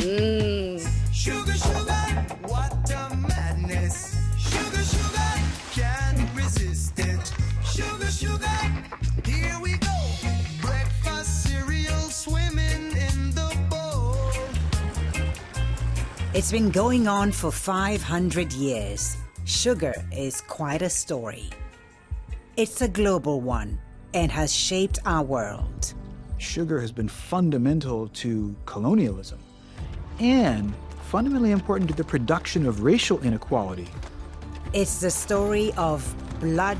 Sugar, sugar, what a madness. Sugar, sugar, can't resist it. Sugar, sugar, here we go. Breakfast cereal swimming in the bowl. It's been going on for 500 years. Sugar is quite a story. It's a global one and has shaped our world. Sugar has been fundamental to colonialism and fundamentally important to the production of racial inequality. It's the story of blood,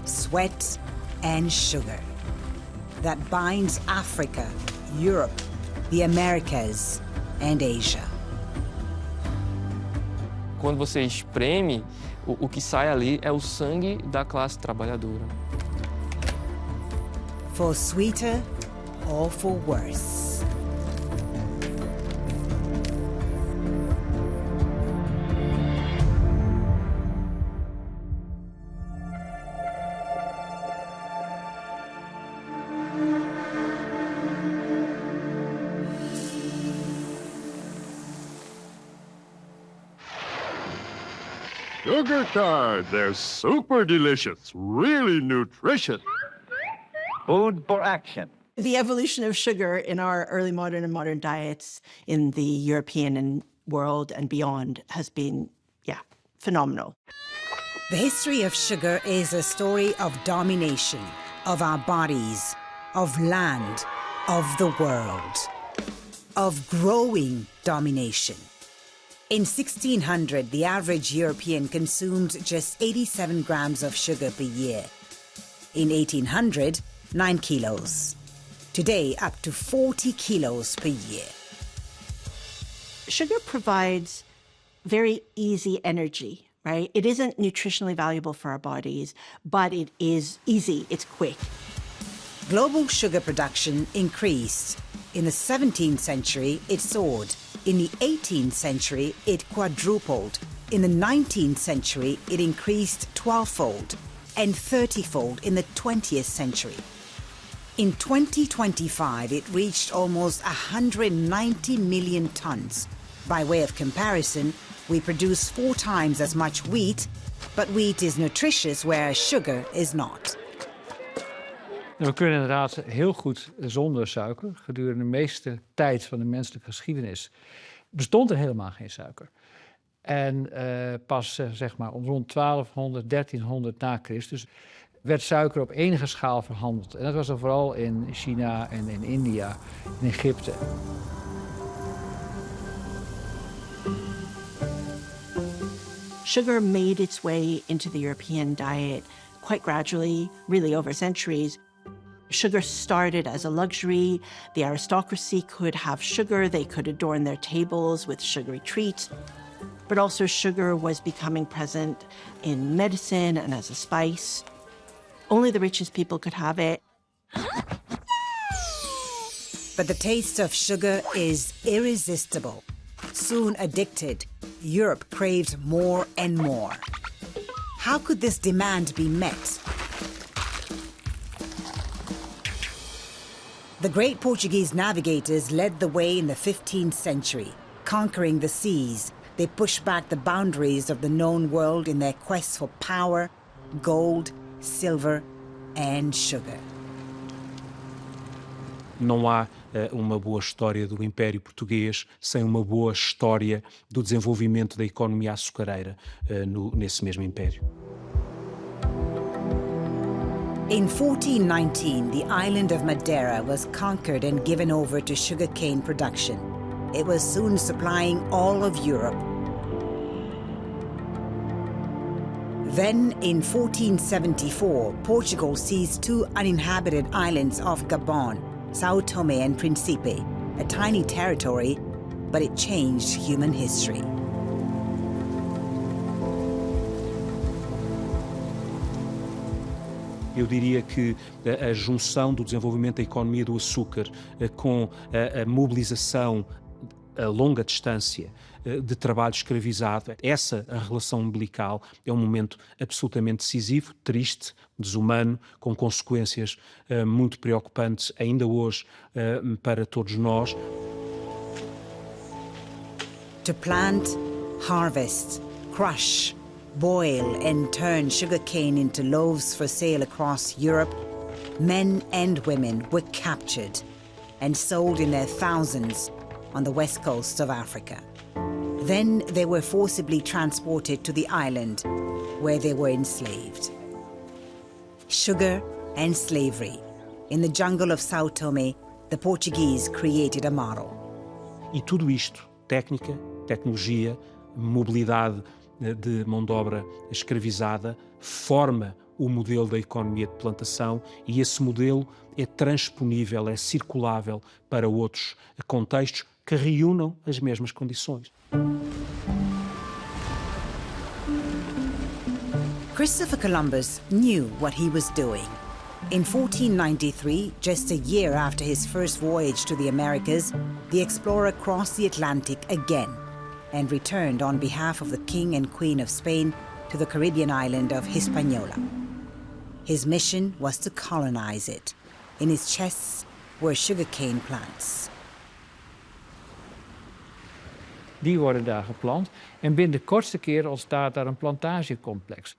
sweat, and sugar that binds Africa, Europe, the Americas, and Asia. Quando você espreme, o que sai ali é o sangue da classe trabalhadora. For sweeter or for worse. Sugar cards, they're super delicious, really nutritious. Food for action. The evolution of sugar in our early modern and modern diets in the European world and beyond has been, phenomenal. The history of sugar is a story of domination, of our bodies, of land, of the world, of growing domination. In 1600, the average European consumed just 87 grams of sugar per year. In 1800, 9 kilos. Today, up to 40 kilos per year. Sugar provides very easy energy, right? It isn't nutritionally valuable for our bodies, but it is easy, it's quick. Global sugar production increased. In the 17th century, it soared. In the 18th century, it quadrupled. In the 19th century, it increased 12-fold and 30-fold in the 20th century. In 2025, it reached almost 190 million tons. By way of comparison, we produce 4 times as much wheat, but wheat is nutritious, whereas sugar is not. We kunnen inderdaad heel goed zonder suiker. Gedurende de meeste tijd van de menselijke geschiedenis bestond er helemaal geen suiker. En pas zeg maar rond 1200, 1300 na Christus werd suiker op enige schaal verhandeld. En dat was dan vooral in China en in India, in Egypte. Sugar made its way into the European diet quite gradually, really over centuries. Sugar started as a luxury. The aristocracy could have sugar. They could adorn their tables with sugary treats. But also sugar was becoming present in medicine and as a spice. Only the richest people could have it. But the taste of sugar is irresistible. Soon addicted, Europe craved more and more. How could this demand be met? The great Portuguese navigators led the way in the 15th century. Conquering the seas, they pushed back the boundaries of the known world in their quest for power, gold, silver, and sugar. Não há uma boa história do Império Português sem uma boa história do desenvolvimento da economia açucareira nesse mesmo império. In 1419, the island of Madeira was conquered and given over to sugarcane production. It was soon supplying all of Europe. Then, in 1474, Portugal seized 2 uninhabited islands off Gabon, Sao Tome and Principe, a tiny territory, but it changed human history. Eu diria que a junção do desenvolvimento da economia do açúcar com a mobilização a longa distância de trabalho escravizado, essa a relação umbilical é um momento absolutamente decisivo, triste, desumano, com consequências muito preocupantes ainda hoje para todos nós. To plant, harvest, crush, boil and turn sugarcane into loaves for sale across Europe, men and women were captured and sold in their thousands on the west coast of Africa. Then they were forcibly transported to the island where they were enslaved. Sugar and slavery. In the jungle of Sao Tome, the Portuguese created a model. E tudo isto, técnica, tecnologia, mobilidade de mão de obra escravizada, forma o modelo da economia de plantação e esse modelo é transponível, é circulável para outros contextos que reúnam as mesmas condições. Christopher Columbus knew what he was doing. In 1493, just a year after his first voyage to the Americas, the explorer crossed the Atlantic again and returned on behalf of the King and Queen of Spain to the Caribbean island of Hispaniola. His mission was to colonize it. In his chests were sugarcane plants. Die worden daar geplant en binnen de kortste keer ontstaat daar een plantagecomplex.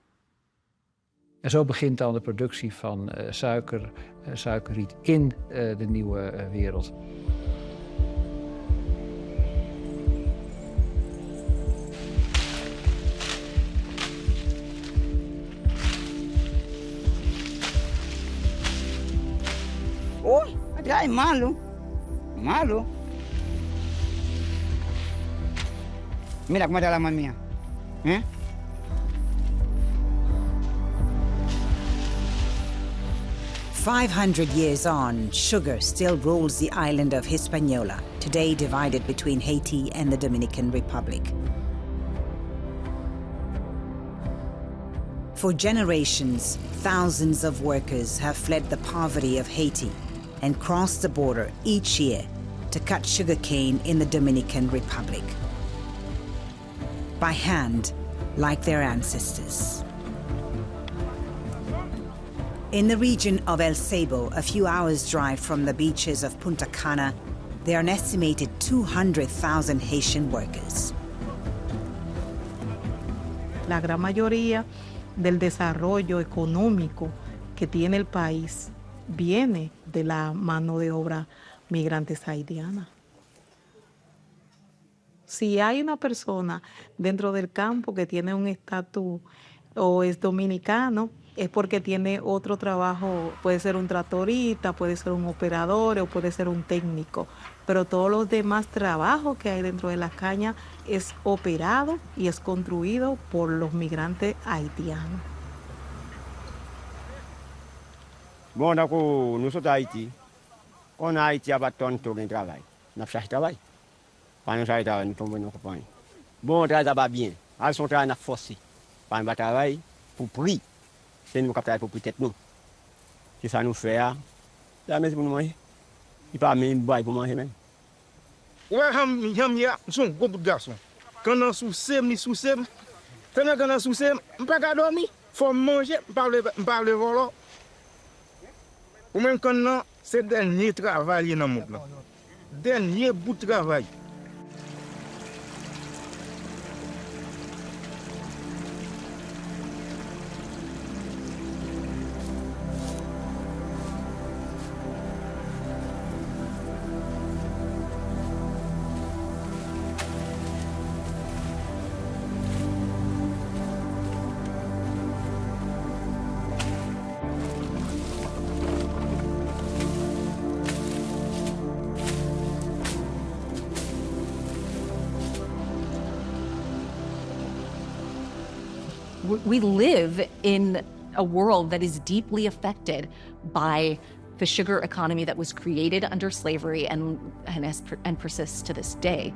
En zo begint dan de productie van suikerriet in de nieuwe wereld. Oh, atrás malo. Malo. Mira cómo está la mamía. 500 years on, sugar still rules the island of Hispaniola, today divided between Haiti and the Dominican Republic. For generations, thousands of workers have fled the poverty of Haiti and crossed the border each year to cut sugarcane in the Dominican Republic. By hand, like their ancestors. In the region of El Seibo, a few hours' drive from the beaches of Punta Cana, there are an estimated 200,000 Haitian workers. La gran mayoría del desarrollo económico que tiene el país viene de la mano de obra migrantes haitiana. Si hay una persona dentro del campo que tiene un estatus o es dominicano, es porque tiene otro trabajo, puede ser un tractorista, puede ser un operador o puede ser un técnico, pero todos los demás trabajos que hay dentro de las cañas es operado y es construido por los migrantes haitianos. Bon, donc nous sommes à Haïti. On a Haïti à bâton tout le travail. On a cherché travail. Quand nous cherchons travail, nous tombons dans le compagnie. Bon, on travaille d'abord bien. Alors, son travail, on a forcé. Quand on travail pour prix. C'est nous qui travaillons pour peut-être nous. C'est ça nous fait. La maison pour nous manger. Il pas même boire pour manger même. Ouais, nous sommes gros bout de garçons. Quand on sous-sème, ni sous-sème. Quand on sous-sème, on ne peut pas dormir. Il faut manger, on parle volant. Ou même quand c'est le dernier travail dans le monde. Dernier bout de travail. We live in a world that is deeply affected by the sugar economy that was created under slavery and persists to this day.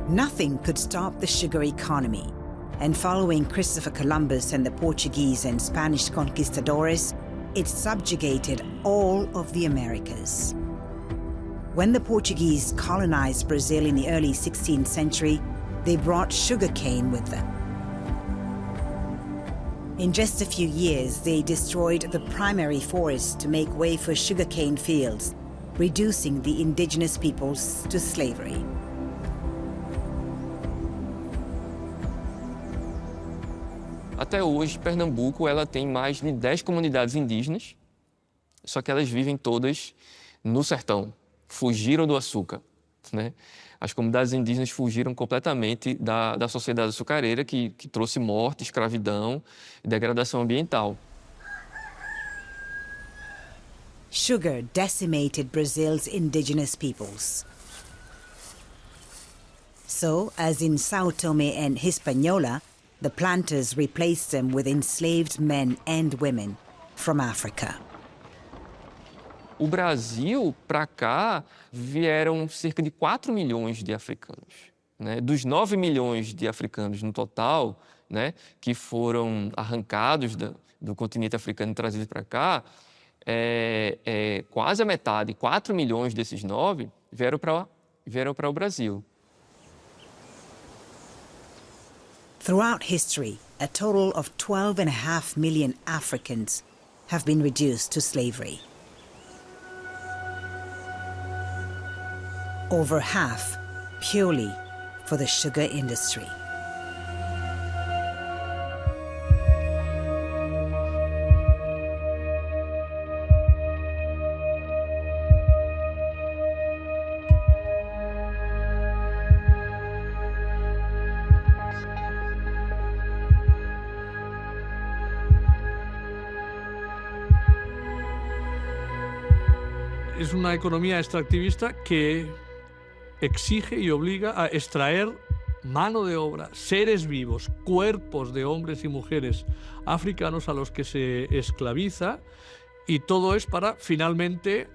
Nothing could stop the sugar economy, and following Christopher Columbus and the Portuguese and Spanish conquistadores, it subjugated all of the Americas. When the Portuguese colonized Brazil in the early 16th century, they brought sugarcane with them. In just a few years, they destroyed the primary forest to make way for sugarcane fields, reducing the indigenous peoples to slavery. Até hoje, Pernambuco ela tem mais de 10 comunidades indígenas, só que elas vivem todas no sertão, fugiram do açúcar, né? As comunidades indígenas fugiram completamente da sociedade açucareira que trouxe morte, escravidão e degradação ambiental. Sugar decimated Brazil's indigenous peoples. So, as in São Tomé and Hispaniola, the planters replaced them with enslaved men and women from Africa. O Brasil, para cá, vieram cerca de 4 milhões de africanos, né? Dos 9 milhões de africanos no total, né, que foram arrancados do continente africano e trazidos para cá, quase a metade, 4 milhões desses 9, vieram para o Brasil. Throughout history, a total of 12.5 million Africans have been reduced to slavery. Over half purely for the sugar industry. Es una economía extractivista que exige y obliga a extraer mano de obra, seres vivos, cuerpos de hombres y mujeres africanos a los que se esclaviza, y todo es para finalmente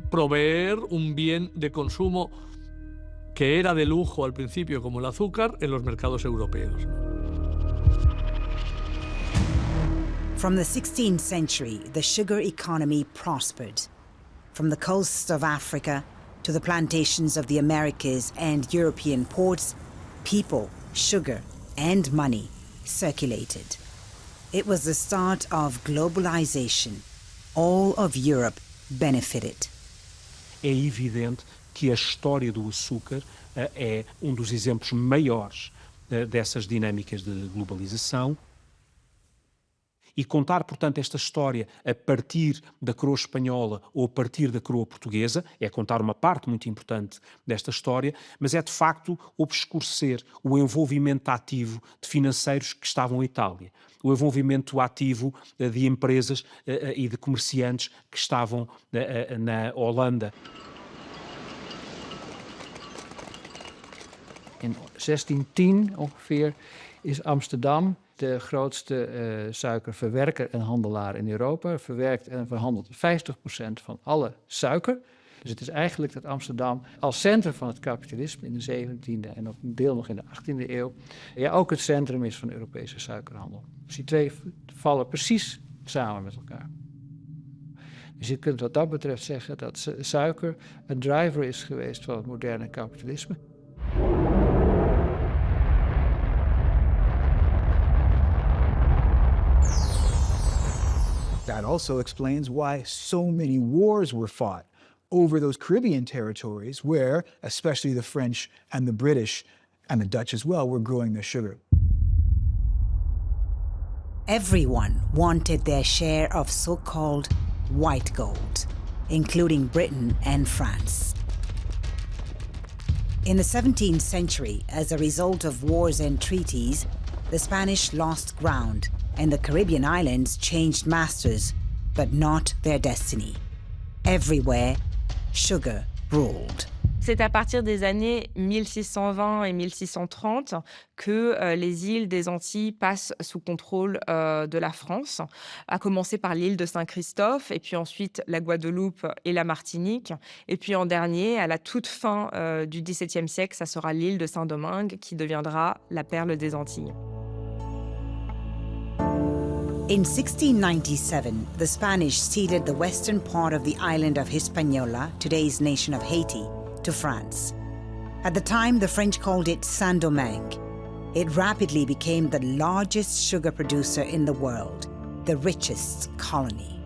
proveer un bien de consumo que era de lujo al principio, como el azúcar, en los mercados europeos. From the 16th century, the sugar economy prospered. From the coasts of Africa to the plantations of the Americas and European ports, people, sugar, and money circulated. It was the start of globalization. All of Europe benefited. É evidente que a história do açúcar é um dos exemplos maiores dessas dinâmicas de globalização. E contar, portanto, esta história a partir da coroa espanhola ou a partir da coroa portuguesa é contar uma parte muito importante desta história, mas é de facto obscurecer o envolvimento ativo de financeiros que estavam em Itália, o envolvimento ativo de empresas e de comerciantes que estavam na Holanda. In 1610 ongeveer is Amsterdam de grootste suikerverwerker en handelaar in Europa. Verwerkt en verhandelt 50% van alle suiker. Dus het is eigenlijk dat Amsterdam als centrum van het kapitalisme in de 17e en ook een deel nog in de 18e eeuw... ja, ook het centrum is van de Europese suikerhandel. Dus die twee vallen precies samen met elkaar. Dus je kunt wat dat betreft zeggen dat suiker een driver is geweest van het moderne kapitalisme. That also explains why so many wars were fought over those Caribbean territories where, especially the French and the British and the Dutch as well, were growing their sugar. Everyone wanted their share of so-called white gold, including Britain and France. In the 17th century, as a result of wars and treaties, the Spanish lost ground and the Caribbean islands changed masters, but not their destiny. Everywhere, sugar ruled. C'est à partir des années 1620 et 1630 que les îles des Antilles passent sous contrôle de la France, à commencer par l'île de Saint-Christophe, et puis ensuite la Guadeloupe et la Martinique. Et puis en dernier, à la toute fin du XVIIe siècle, ça sera l'île de Saint-Domingue qui deviendra la perle des Antilles. In 1697, the Spanish ceded the western part of the island of Hispaniola, today's nation of Haiti, to France. At the time, the French called it Saint-Domingue. It rapidly became the largest sugar producer in the world, the richest colony.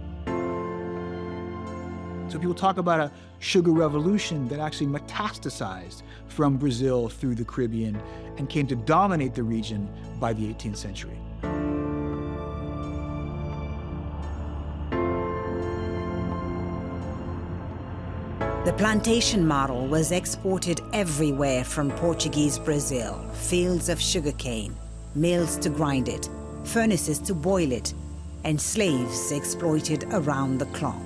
So people talk about a sugar revolution that actually metastasized from Brazil through the Caribbean and came to dominate the region by the 18th century. The plantation model was exported everywhere from Portuguese Brazil. Fields of sugarcane, mills to grind it, furnaces to boil it, and slaves exploited around the clock.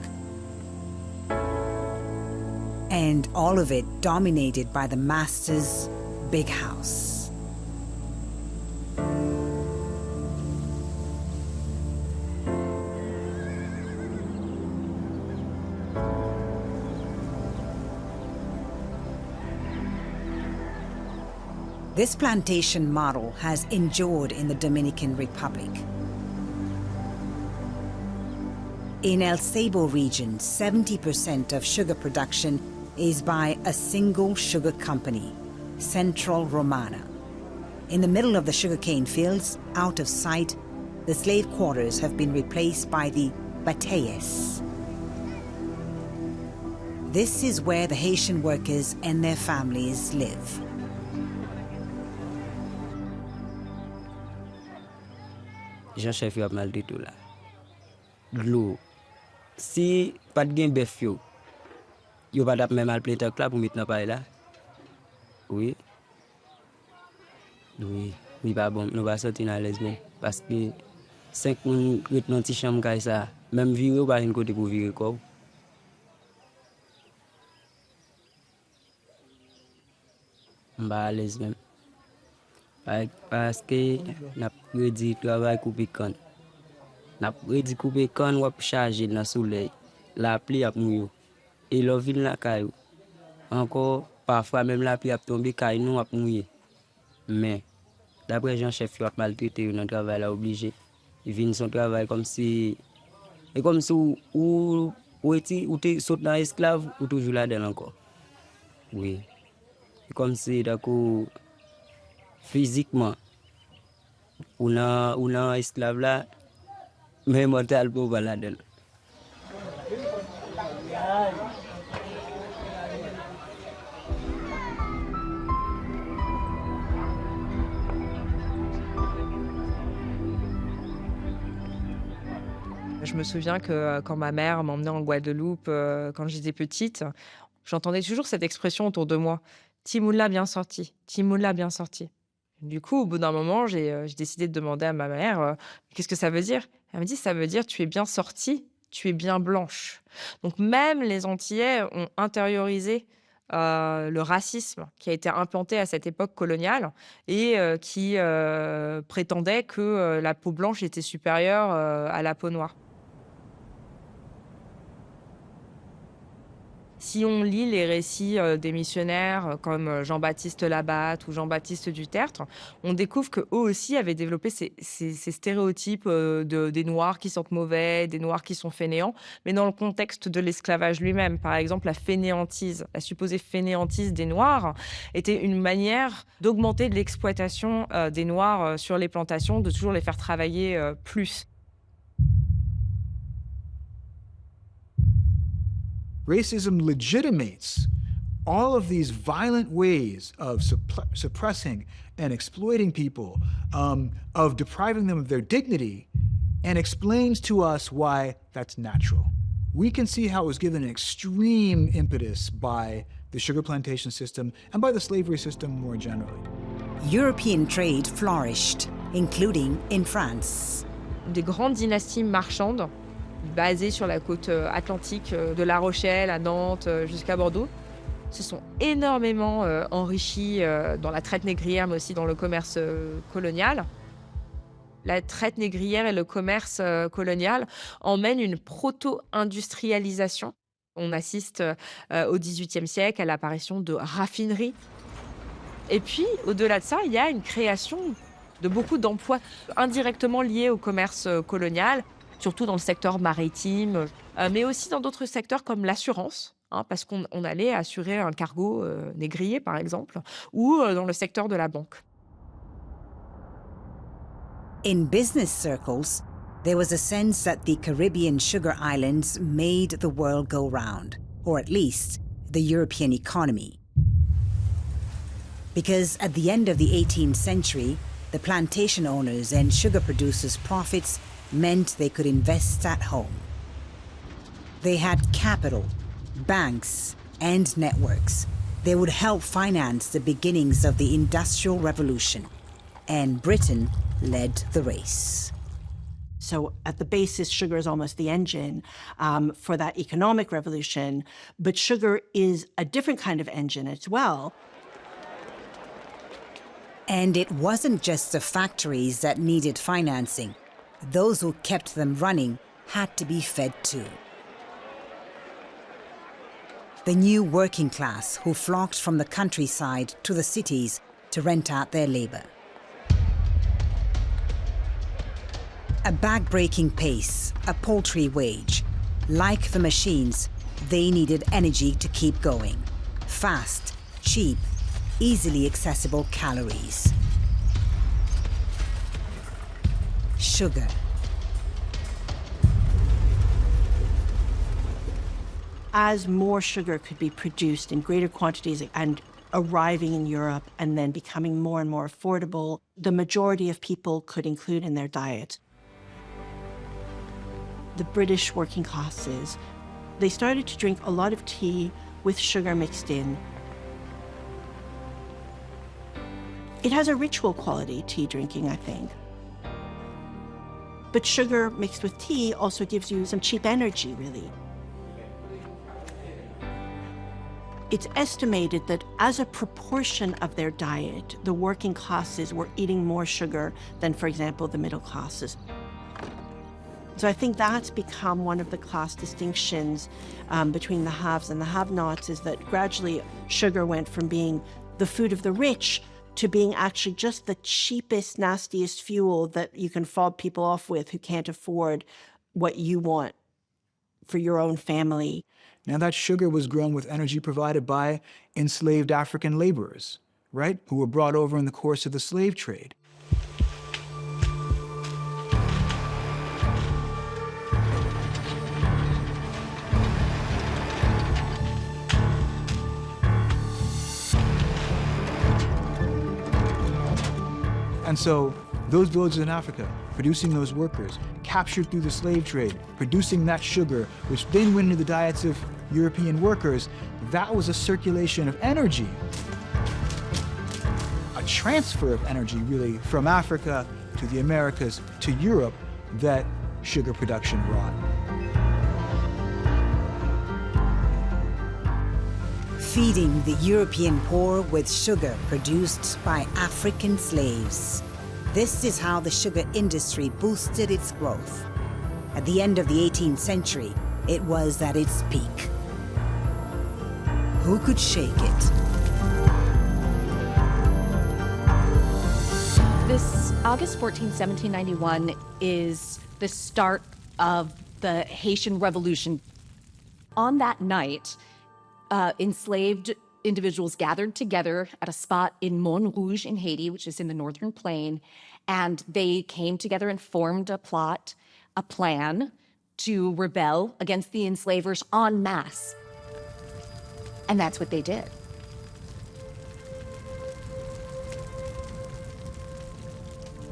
And all of it dominated by the master's big house. This plantation model has endured in the Dominican Republic. In El Sabo region, 70% of sugar production is by a single sugar company, Central Romana. In the middle of the sugarcane fields, out of sight, the slave quarters have been replaced by the batallas. This is where the Haitian workers and their families live. Jean-chef yo ap mal de tout là. L'eau. Si pas de gen bœuf yo pas d'ap même mal planter là pour mettre dans paille là. Oui. Oui, oui pas bon, nous pas sortir dans l'aise parce que 5 moun ret dans ti chambre kay ça, même virer pas une côté pour virer quoi. M'ba à l'aise même. Parce que n'a prédit travail couper canne. N'a prédit couper canne ou charger dans soleil. La pluie a mouillé. Et la ville la caillou. Encore parfois même la pluie a tombé caillou nous a mouillé. Mais d'après Jean-chef il a maltraité dans travail là obligé. Il vient son travail comme si et comme si ou tu saute dans esclave ou toujours là-dedans encore. Oui. Comme si d'accord physiquement, on a esclave là, mais mortel pour balader. Je me souviens que quand ma mère m'emmenait en Guadeloupe, quand j'étais petite, j'entendais toujours cette expression autour de moi. Timoula bien sorti, Timoula bien sorti. Du coup, au bout d'un moment, j'ai décidé de demander à ma mère qu'est-ce que ça veut dire. Elle me dit ça veut dire tu es bien sortie, tu es bien blanche. Donc même les Antillais ont intériorisé le racisme qui a été implanté à cette époque coloniale et qui prétendait que la peau blanche était supérieure à la peau noire. Si on lit les récits des missionnaires comme Jean-Baptiste Labatte ou Jean-Baptiste Dutertre, on découvre qu'eux aussi avaient développé ces stéréotypes des Noirs qui sentent mauvais, des Noirs qui sont fainéants, mais dans le contexte de l'esclavage lui-même. Par exemple, la fainéantise, la supposée fainéantise des Noirs était une manière d'augmenter l'exploitation des Noirs sur les plantations, de toujours les faire travailler plus. Racism legitimates all of these violent ways of suppressing and exploiting people, of depriving them of their dignity, and explains to us why that's natural. We can see how it was given an extreme impetus by the sugar plantation system and by the slavery system more generally. European trade flourished, including in France. Des grandes dynasties marchandes basées sur la côte atlantique, de La Rochelle à Nantes jusqu'à Bordeaux, se sont énormément enrichies dans la traite négrière, mais aussi dans le commerce colonial. La traite négrière et le commerce colonial emmènent une proto-industrialisation. On assiste au XVIIIe siècle à l'apparition de raffineries. Et puis, au-delà de ça, il y a une création de beaucoup d'emplois indirectement liés au commerce colonial, surtout dans le secteur maritime, mais aussi dans d'autres secteurs comme l'assurance, parce qu'on allait assurer un cargo négrier, par exemple, ou dans le secteur de la banque. In business circles, There was a sense that the Caribbean sugar islands made the world go round, or at least the European economy. Because at the end of the 18th century, the plantation owners and sugar producers' profits meant they could invest at home. They had capital, banks, and networks. They would help finance the beginnings of the Industrial Revolution, and Britain led the race. So at the basis, sugar is almost the engine for that economic revolution, but sugar is a different kind of engine as well. And it wasn't just the factories that needed financing. Those who kept them running had to be fed too. The new working class who flocked from the countryside to the cities to rent out their labor. A back-breaking pace, a paltry wage. Like the machines, they needed energy to keep going. Fast, cheap, easily accessible calories. Sugar. As more sugar could be produced in greater quantities and arriving in Europe and then becoming more and more affordable, the majority of people could include in their diet. The British working classes, they started to drink a lot of tea with sugar mixed in. It has a ritual quality, tea drinking, I think. But sugar mixed with tea also gives you some cheap energy, really. It's estimated that as a proportion of their diet, the working classes were eating more sugar than, for example, the middle classes. So I think that's become one of the class distinctions between the haves and the have-nots, is that gradually sugar went from being the food of the rich to being actually just the cheapest, nastiest fuel that you can fob people off with who can't afford what you want for your own family. Now, that sugar was grown with energy provided by enslaved African laborers, right, who were brought over in the course of the slave trade. And so those villages in Africa, producing those workers, captured through the slave trade, producing that sugar, which then went into the diets of European workers, that was a circulation of energy. A transfer of energy, really, from Africa to the Americas to Europe that sugar production brought. Feeding the European poor with sugar produced by African slaves. This is how the sugar industry boosted its growth. At the end of the 18th century, it was at its peak. Who could shake it? This August 14, 1791 is the start of the Haitian Revolution. On that night, enslaved individuals gathered together at a spot in Montrouge in Haiti, which is in the northern plain, and they came together and formed a plot, a plan to rebel against the enslavers en masse. And that's what they did.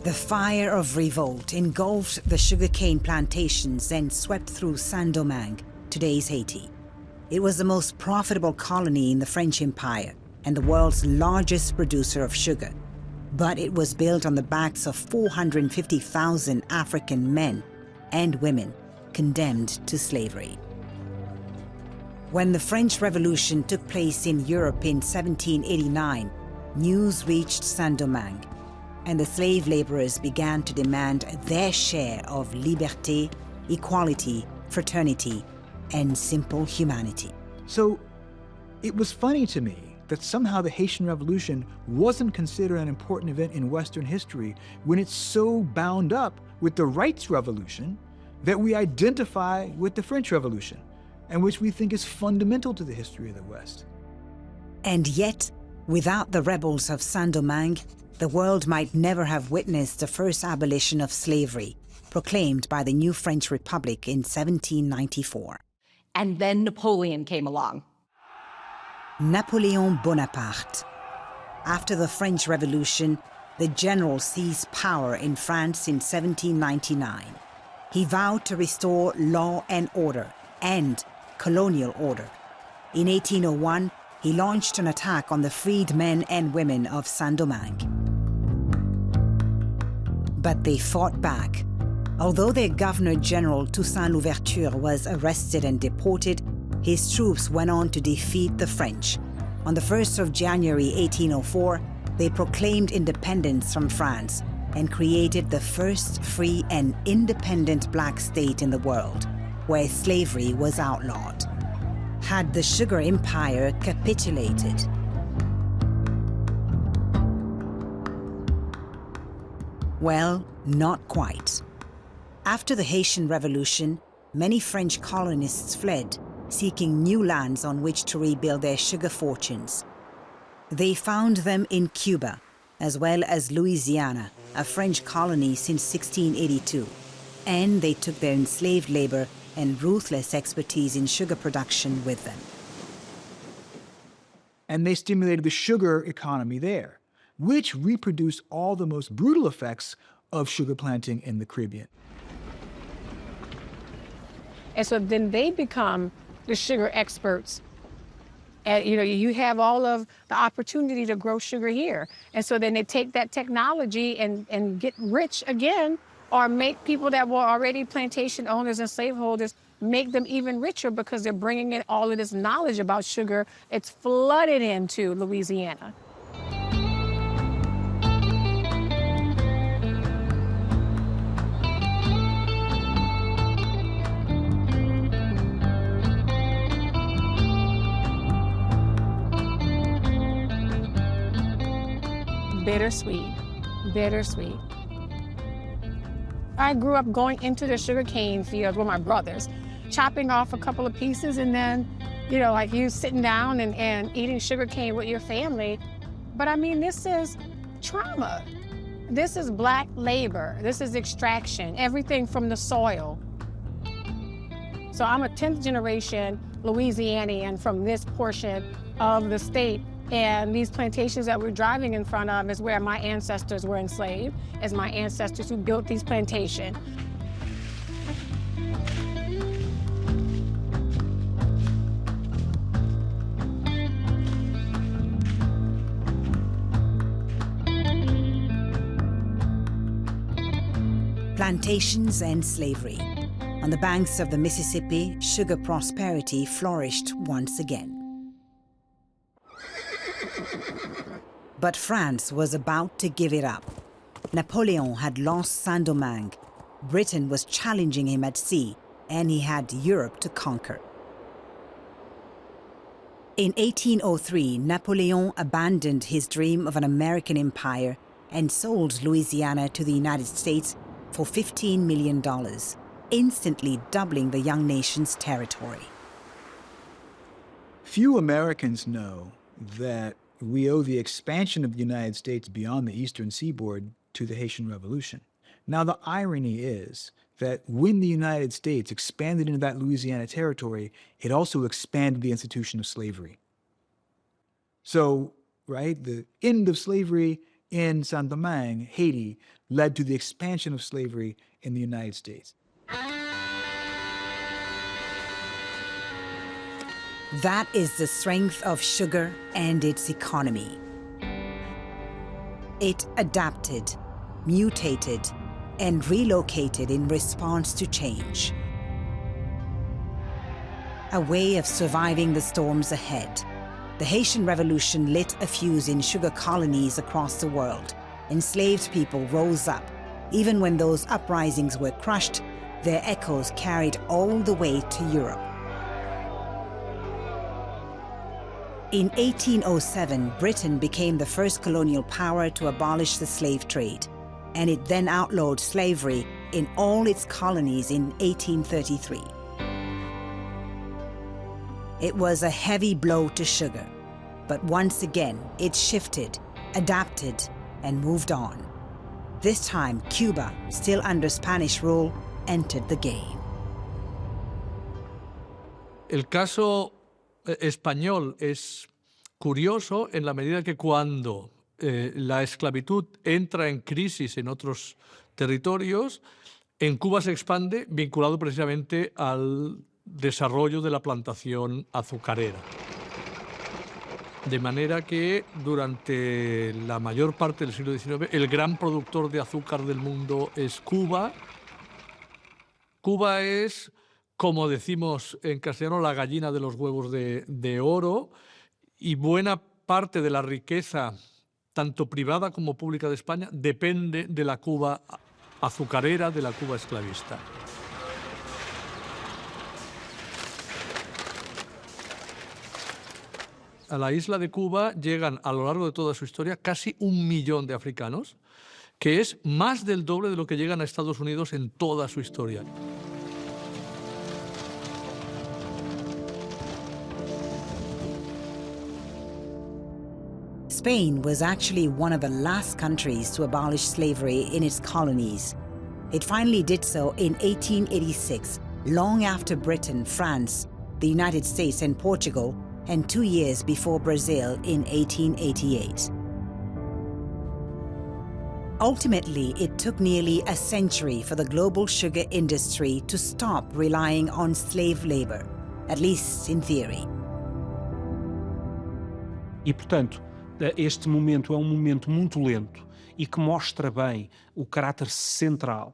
The fire of revolt engulfed the sugarcane plantations and swept through Saint-Domingue, today's Haiti. It was the most profitable colony in the French Empire and the world's largest producer of sugar. But it was built on the backs of 450,000 African men and women condemned to slavery. When the French Revolution took place in Europe in 1789, news reached Saint-Domingue, and the slave laborers began to demand their share of liberté, equality, fraternity, and simple humanity. So it was funny to me that somehow the Haitian Revolution wasn't considered an important event in Western history when it's so bound up with the Rights Revolution that we identify with the French Revolution, and which we think is fundamental to the history of the West. And yet, without the rebels of Saint-Domingue, the world might never have witnessed the first abolition of slavery proclaimed by the new French Republic in 1794. And then Napoleon came along. Napoleon Bonaparte. After the French Revolution, the general seized power in France in 1799. He vowed to restore law and order and colonial order. In 1801, he launched an attack on the freed men and women of Saint-Domingue. But they fought back. Although their Governor-General Toussaint Louverture was arrested and deported, his troops went on to defeat the French. On the 1st of January 1804, they proclaimed independence from France and created the first free and independent black state in the world, where slavery was outlawed. Had the sugar empire capitulated? Well, not quite. After the Haitian Revolution, many French colonists fled, seeking new lands on which to rebuild their sugar fortunes. They found them in Cuba, as well as Louisiana, a French colony since 1682, and they took their enslaved labor and ruthless expertise in sugar production with them. And they stimulated the sugar economy there, which reproduced all the most brutal effects of sugar planting in the Caribbean. And so then they become the sugar experts. And you have all of the opportunity to grow sugar here. And so then they take that technology and get rich again, or make people that were already plantation owners and slaveholders, make them even richer because they're bringing in all of this knowledge about sugar. It's flooded into Louisiana. Bittersweet, bittersweet. I grew up going into the sugarcane fields with my brothers, chopping off a couple of pieces, and then, like you sitting down and eating sugarcane with your family. But I mean, this is trauma. This is black labor. This is extraction, everything from the soil. So I'm a 10th generation Louisianian from this portion of the state. And these plantations that we're driving in front of is where my ancestors were enslaved, as my ancestors who built these plantations. Plantations and slavery. On the banks of the Mississippi, sugar prosperity flourished once again. But France was about to give it up. Napoleon had lost Saint-Domingue. Britain was challenging him at sea, and he had Europe to conquer. In 1803, Napoleon abandoned his dream of an American empire and sold Louisiana to the United States for $15 million, instantly doubling the young nation's territory. Few Americans know that we owe the expansion of the United States beyond the eastern seaboard to the Haitian Revolution. Now, the irony is that when the United States expanded into that Louisiana territory, it also expanded the institution of slavery. So, right, the end of slavery in Saint-Domingue, Haiti, led to the expansion of slavery in the United States. That is the strength of sugar and its economy. It adapted, mutated, and relocated in response to change. A way of surviving the storms ahead. The Haitian Revolution lit a fuse in sugar colonies across the world. Enslaved people rose up. Even when those uprisings were crushed, their echoes carried all the way to Europe. In 1807, Britain became the first colonial power to abolish the slave trade, and it then outlawed slavery in all its colonies in 1833. It was a heavy blow to sugar, but once again, it shifted, adapted, and moved on. This time, Cuba, still under Spanish rule, entered the game. El caso español es curioso en la medida que cuando la esclavitud entra en crisis en otros territorios, en Cuba se expande vinculado precisamente al desarrollo de la plantación azucarera. De manera que durante la mayor parte del siglo XIX el gran productor de azúcar del mundo es Cuba. Cuba es, como decimos en castellano, la gallina de los huevos de oro, y buena parte de la riqueza, tanto privada como pública de España, depende de la Cuba azucarera, de la Cuba esclavista. A la isla de Cuba llegan a lo largo de toda su historia casi 1 millón de africanos, que es más del doble de lo que llegan a Estados Unidos en toda su historia. Spain was actually one of the last countries to abolish slavery in its colonies. It finally did so in 1886, long after Britain, France, the United States and Portugal, and 2 years before Brazil in 1888. Ultimately, it took nearly a century for the global sugar industry to stop relying on slave labor, at least in theory. E, portanto, este momento é um momento muito lento e que mostra bem o caráter central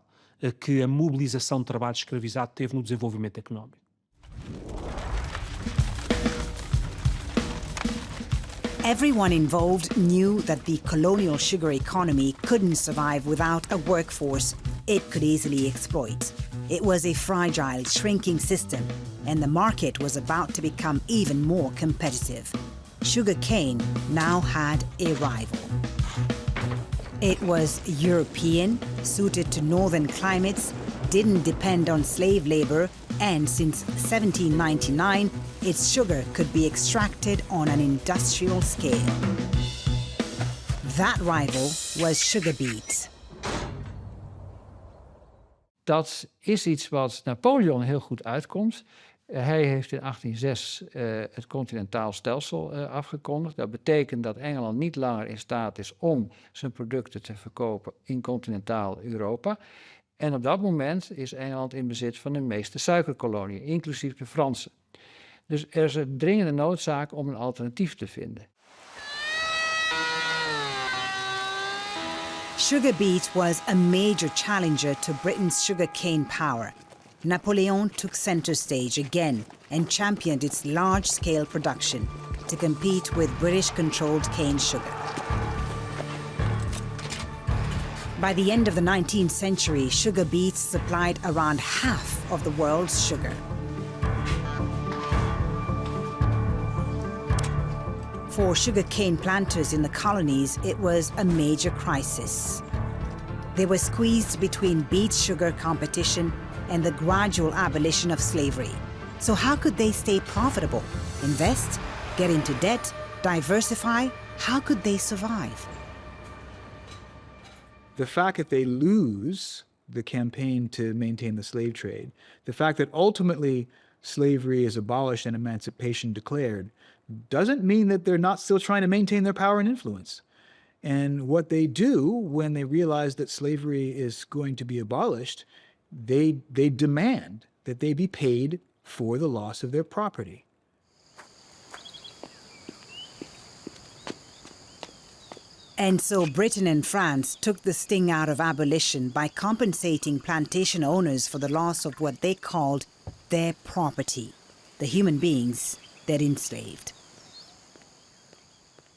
que a mobilização de trabalho escravizado teve no desenvolvimento económico. Everyone involved knew that the colonial sugar economy couldn't survive without a workforce it could easily exploit. It was a fragile, shrinking system, and the market was about to become even more competitive. Sugar cane now had a rival. It was European, suited to northern climates, didn't depend on slave labor, and since 1799, its sugar could be extracted on an industrial scale. That rival was sugar beet. Dat is iets wat Napoleon heel goed uitkomt. Hij heeft in 1806 het continentaal stelsel afgekondigd. Dat betekent dat Engeland niet langer in staat is om zijn producten te verkopen in continentaal Europa. En op dat moment is Engeland in bezit van de meeste suikerkoloniën, inclusief de Franse. Dus er is een dringende noodzaak om een alternatief te vinden. Sugar beet was a major challenger to Britain's sugarcane power. Napoleon took center stage again and championed its large-scale production to compete with British-controlled cane sugar. By the end of the 19th century, sugar beets supplied around half of the world's sugar. For sugarcane planters in the colonies, it was a major crisis. They were squeezed between beet sugar competition and the gradual abolition of slavery. So how could they stay profitable? Invest? Get into debt? Diversify? How could they survive? The fact that they lose the campaign to maintain the slave trade, the fact that ultimately slavery is abolished and emancipation declared, doesn't mean that they're not still trying to maintain their power and influence. And what they do when they realize that slavery is going to be abolished, they demand that they be paid for the loss of their property. And so Britain and France took the sting out of abolition by compensating plantation owners for the loss of what they called their property, the human beings they'd enslaved.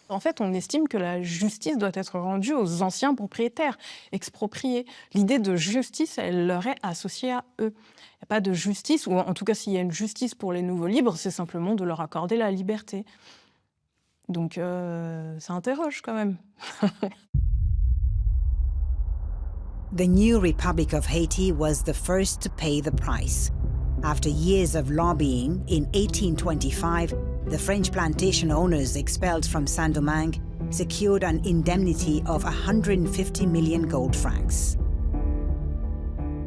En fait, on estime que la justice doit être rendue aux anciens propriétaires, expropriés. L'idée de justice, elle leur est associée à eux. Il n'y a pas de justice, ou en tout cas, s'il y a une justice pour les nouveaux libres, c'est simplement de leur accorder la liberté. Donc, ça interroge quand même. The new Republic of Haiti was the first to pay the price. After years of lobbying, in 1825, the French plantation owners expelled from Saint-Domingue secured an indemnity of 150 million gold francs.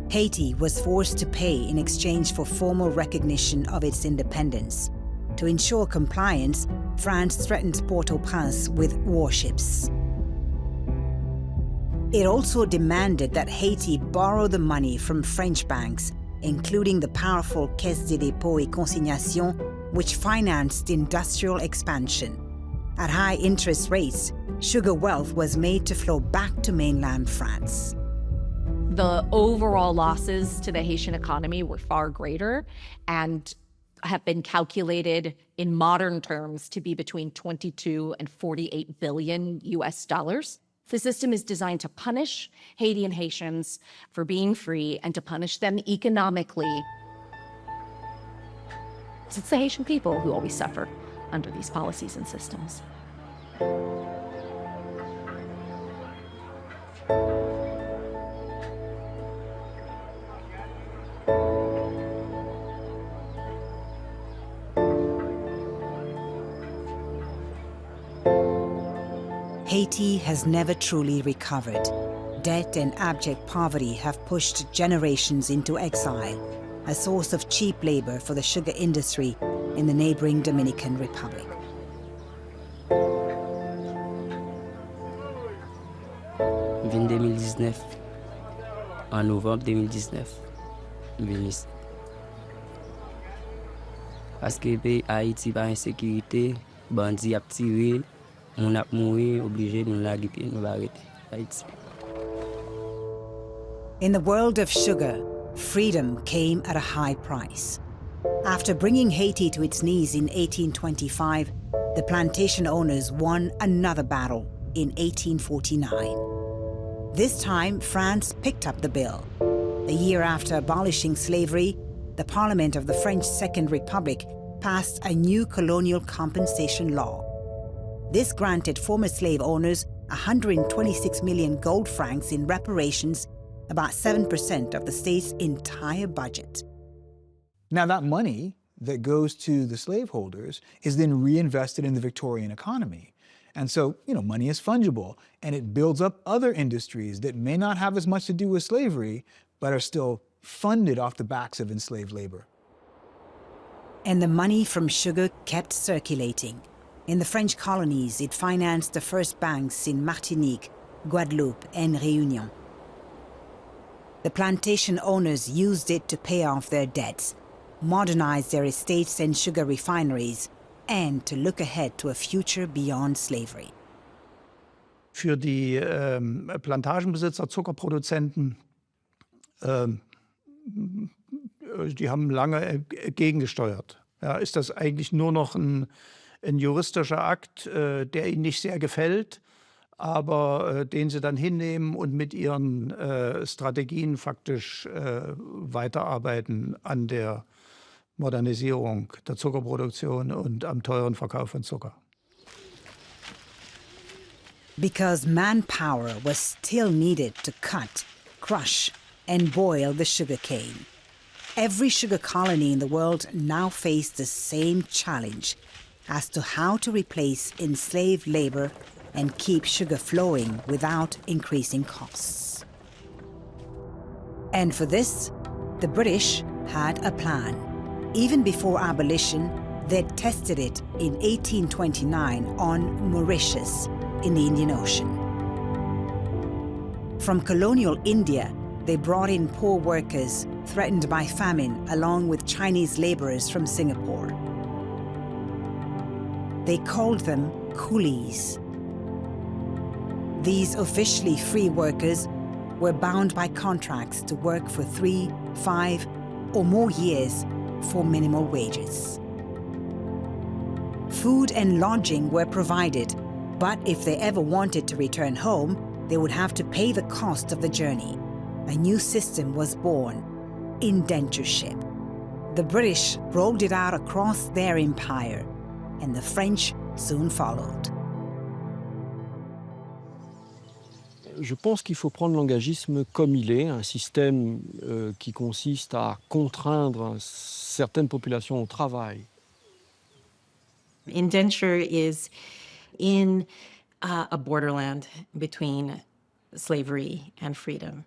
Haiti was forced to pay in exchange for formal recognition of its independence. To ensure compliance, France threatened Port-au-Prince with warships. It also demanded that Haiti borrow the money from French banks, including the powerful Caisse des dépôts et consignations, which financed industrial expansion. At high interest rates, sugar wealth was made to flow back to mainland France. The overall losses to the Haitian economy were far greater and have been calculated in modern terms to be between 22 and 48 billion US dollars. The system is designed to punish Haiti and Haitians for being free and to punish them economically. It's the Haitian people who always suffer under these policies and systems. Haiti has never truly recovered. Debt and abject poverty have pushed generations into exile, a source of cheap labor for the sugar industry in the neighboring Dominican Republic. En 2019, en novembre 2019, je suis venu. Parce que Haïti par insécurité, bandits a tiré, on a mouru, obligé de nous l'arrêter, nous arrêter. Haïti. In the world of sugar, freedom came at a high price. After bringing Haiti to its knees in 1825, the plantation owners won another battle in 1849. This time, France picked up the bill. A year after abolishing slavery, the Parliament of the French Second Republic passed a new colonial compensation law. This granted former slave owners 126 million gold francs in reparations, about 7% of the state's entire budget. Now that money that goes to the slaveholders is then reinvested in the Victorian economy. And so, money is fungible, and it builds up other industries that may not have as much to do with slavery, but are still funded off the backs of enslaved labor. And the money from sugar kept circulating. In the French colonies, it financed the first banks in Martinique, Guadeloupe, and Réunion. The plantation owners used it to pay off their debts, modernize their estates and sugar refineries, and to look ahead to a future beyond slavery. Für die Plantagenbesitzer, Zuckerproduzenten, die haben lange gegengesteuert. Ja, ist das eigentlich nur noch ein juristischer Akt, der ihnen nicht sehr gefällt, aber den sie dann hinnehmen und mit ihren Strategien faktisch weiterarbeiten an der Modernisierung der Zuckerproduktion und am teuren Verkauf von Zucker. Because manpower was still needed to cut, crush, and boil the sugarcane. Every sugar colony in the world now faced the same challenge as to how to replace enslaved labor and keep sugar flowing without increasing costs. And for this, the British had a plan. Even before abolition, they'd tested it in 1829 on Mauritius in the Indian Ocean. From colonial India, they brought in poor workers threatened by famine along with Chinese laborers from Singapore. They called them coolies. These officially free workers were bound by contracts to work for 3, 5, or more years for minimal wages. Food and lodging were provided, but if they ever wanted to return home, they would have to pay the cost of the journey. A new system was born, Indentureship. The British rolled it out across their empire, and the French soon followed. Je pense qu'il faut prendre l'engagisme comme il est, un système qui consiste à contraindre certaines populations au travail. Indenture is in a borderland between slavery and freedom.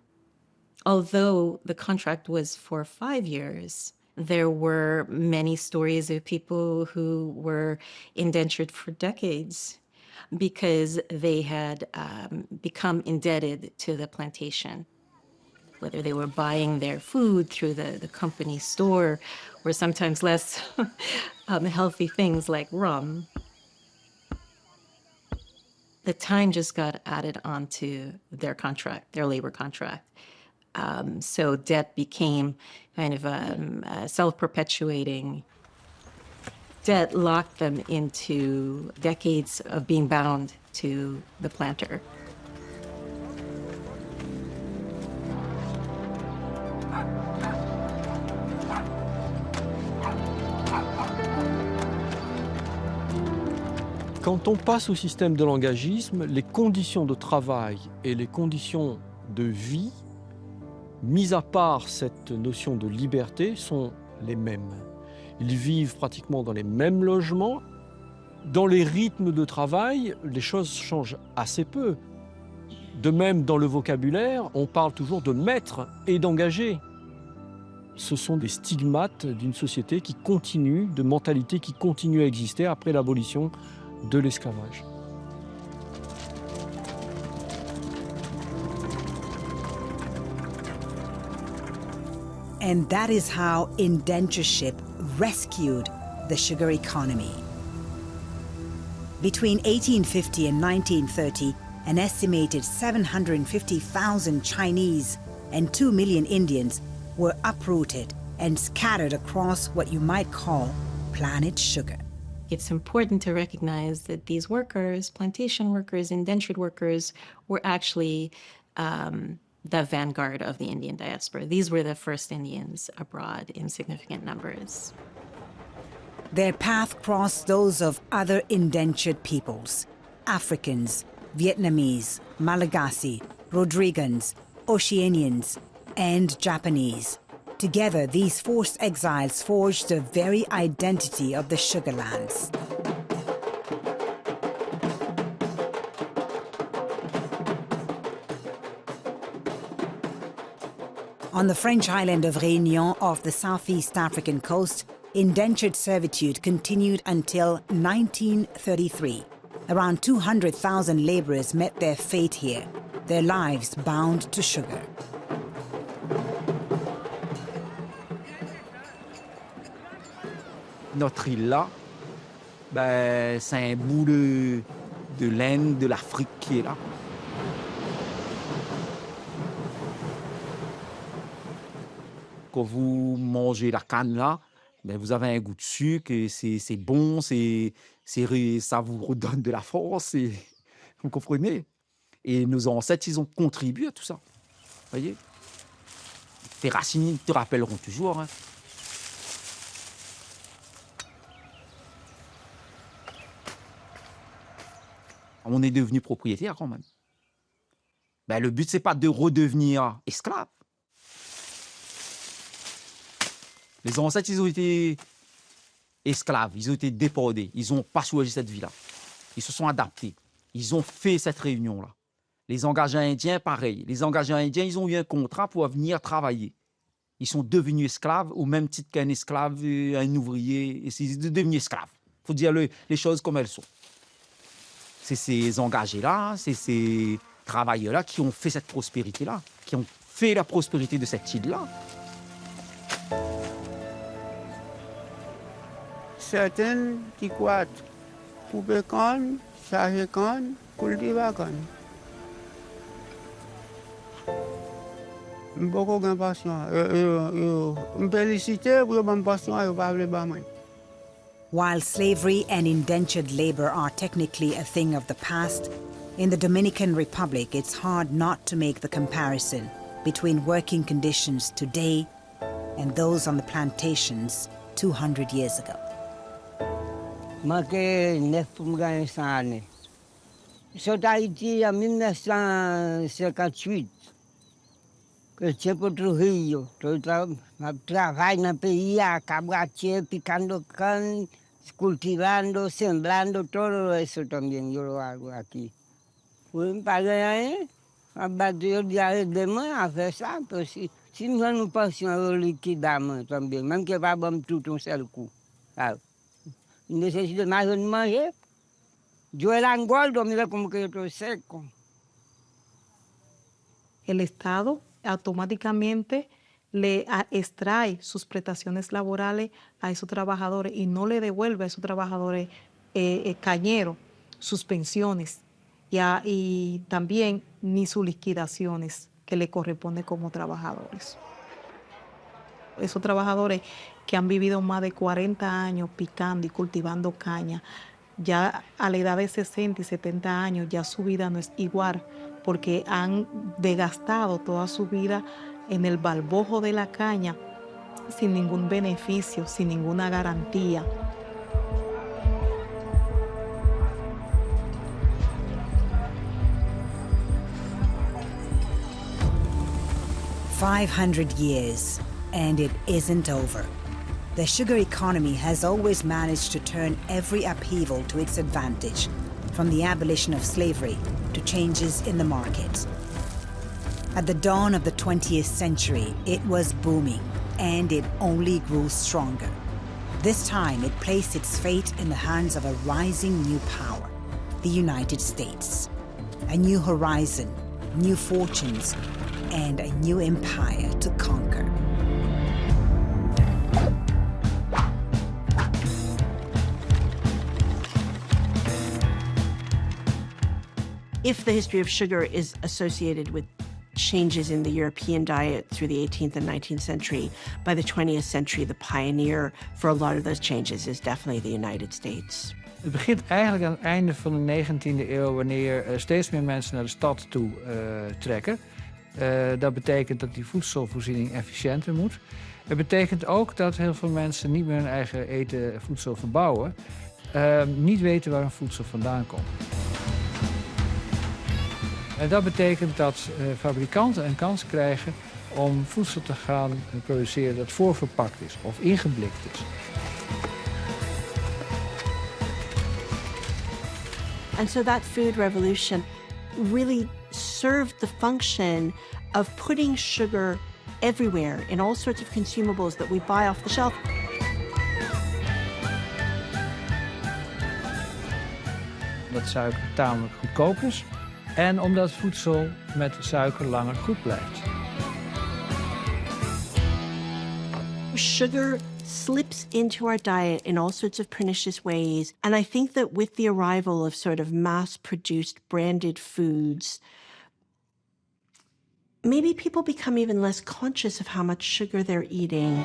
Although the contract was for 5 years, there were many stories of people who were indentured for decades because they had become indebted to the plantation, whether they were buying their food through the company store or sometimes less healthy things like rum. The time just got added onto their contract, their labor contract. So debt became kind of a self-perpetuating. Debt locked them into decades of being bound to the planter. Quand on passe au système de l'engagisme, les conditions de travail et les conditions de vie, mis à part cette notion de liberté, sont les mêmes. Ils vivent pratiquement dans les mêmes logements. Dans les rythmes de travail, les choses changent assez peu. De même, dans le vocabulaire, on parle toujours de maître et d'engagé. Ce sont des stigmates d'une société qui continue, de mentalité qui continue à exister après l'abolition de l'esclavage. And that is how indentureship rescued the sugar economy. Between 1850 and 1930, an estimated 750,000 Chinese and 2 million Indians were uprooted and scattered across what you might call planet sugar. It's important to recognize that these workers, plantation workers, indentured workers, were actually the vanguard of the Indian diaspora. These were the first Indians abroad in significant numbers. Their path crossed those of other indentured peoples: Africans, Vietnamese, Malagasy, Rodrigans, Oceanians, and Japanese. Together, these forced exiles forged the very identity of the sugarlands. On the French island of Réunion off the southeast African coast, indentured servitude continued until 1933. Around 200,000 laborers met their fate here, their lives bound to sugar. Notre île-là, ben, c'est un bout de laine de l'Afrique qui est là. Quand vous mangez la canne là, ben, vous avez un goût de sucre, et c'est bon, ça vous redonne de la force, et, vous comprenez? Et nos ancêtres, ils ont contribué à tout ça. Vous voyez? Tes racines te rappelleront toujours. Hein. On est devenu propriétaire quand même. Ben, le but, c'est pas de redevenir esclave. Les ancêtres, ils ont été esclaves, ils ont été déportés, ils n'ont pas choisi cette vie-là. Ils se sont adaptés, ils ont fait cette réunion-là. Les engagés indiens, pareil. Les engagés indiens, ils ont eu un contrat pour venir travailler. Ils sont devenus esclaves au même titre qu'un esclave, un ouvrier. Ils sont devenus esclaves. Il faut dire les choses comme elles sont. C'est ces engagés-là, c'est ces travailleurs-là qui ont fait cette prospérité-là, qui ont fait la prospérité de cette île-là. Certains qui croient couper canne, charger canne, cultiver canne. Beaucoup de patience. Je félicite pour mon patience et parler de moi. While slavery and indentured labor are technically a thing of the past, in the Dominican Republic it's hard not to make the comparison between working conditions today and those on the plantations 200 years ago. Manqué 9 pour me gagner 100 années. Je suis en Haïti en 1958. Que je pour Trujillo. Je travaille dans le pays à cabratier, picando can, cultivando, sembrando, todo eso también yo lo hago aquí. Oui, pas rien. À bâtir, il y a des mains à faire ça. Parce que si nous passions au liquide à main, même que pas bon tout un seul coup. Alors, il nécessite de manger. Yo el angoldo, mira como que yo estoy seco. El Estado automáticamente le extrae sus prestaciones laborales a esos trabajadores y no le devuelve a esos trabajadores cañeros sus pensiones y también ni sus liquidaciones que le corresponden como trabajadores. Esos trabajadores que han vivido más de 40 años picando y cultivando caña, ya a la edad de 60 y 70 años ya su vida no es igual porque han desgastado toda su vida en el balbojo de la caña sin ningún beneficio, sin ninguna garantía. "500 years, and it isn't over. The sugar economy has always managed to turn every upheaval to its advantage, from the abolition of slavery to changes in the market. At the dawn of the 20th century, it was booming, and it only grew stronger. This time, it placed its fate in the hands of a rising new power, the United States. A new horizon, new fortunes, and a new empire to conquer. If the history of sugar is associated with changes in the European diet through the 18th and 19th century, by the 20th century, the pioneer for a lot of those changes is definitely the United States. Het begint eigenlijk aan het einde van de 19e eeuw, wanneer steeds meer mensen naar de stad toe trekken. Dat betekent dat die voedselvoorziening efficiënter moet. Het betekent ook dat heel veel mensen niet meer hun eigen voedsel verbouwen, niet weten waar hun voedsel vandaan komt. En dat betekent dat fabrikanten een kans krijgen om voedsel te gaan produceren dat voorverpakt is of ingeblikt is. And so that food revolution really served the function of putting sugar everywhere in all sorts of consumables that we buy off the shelf. Omdat suiker tamelijk goedkoop is en omdat voedsel met suiker langer goed blijft. Sugar slips into our diet in all sorts of pernicious ways. And I think that with the arrival of sort of mass-produced branded foods, maybe people become even less conscious of how much sugar they're eating.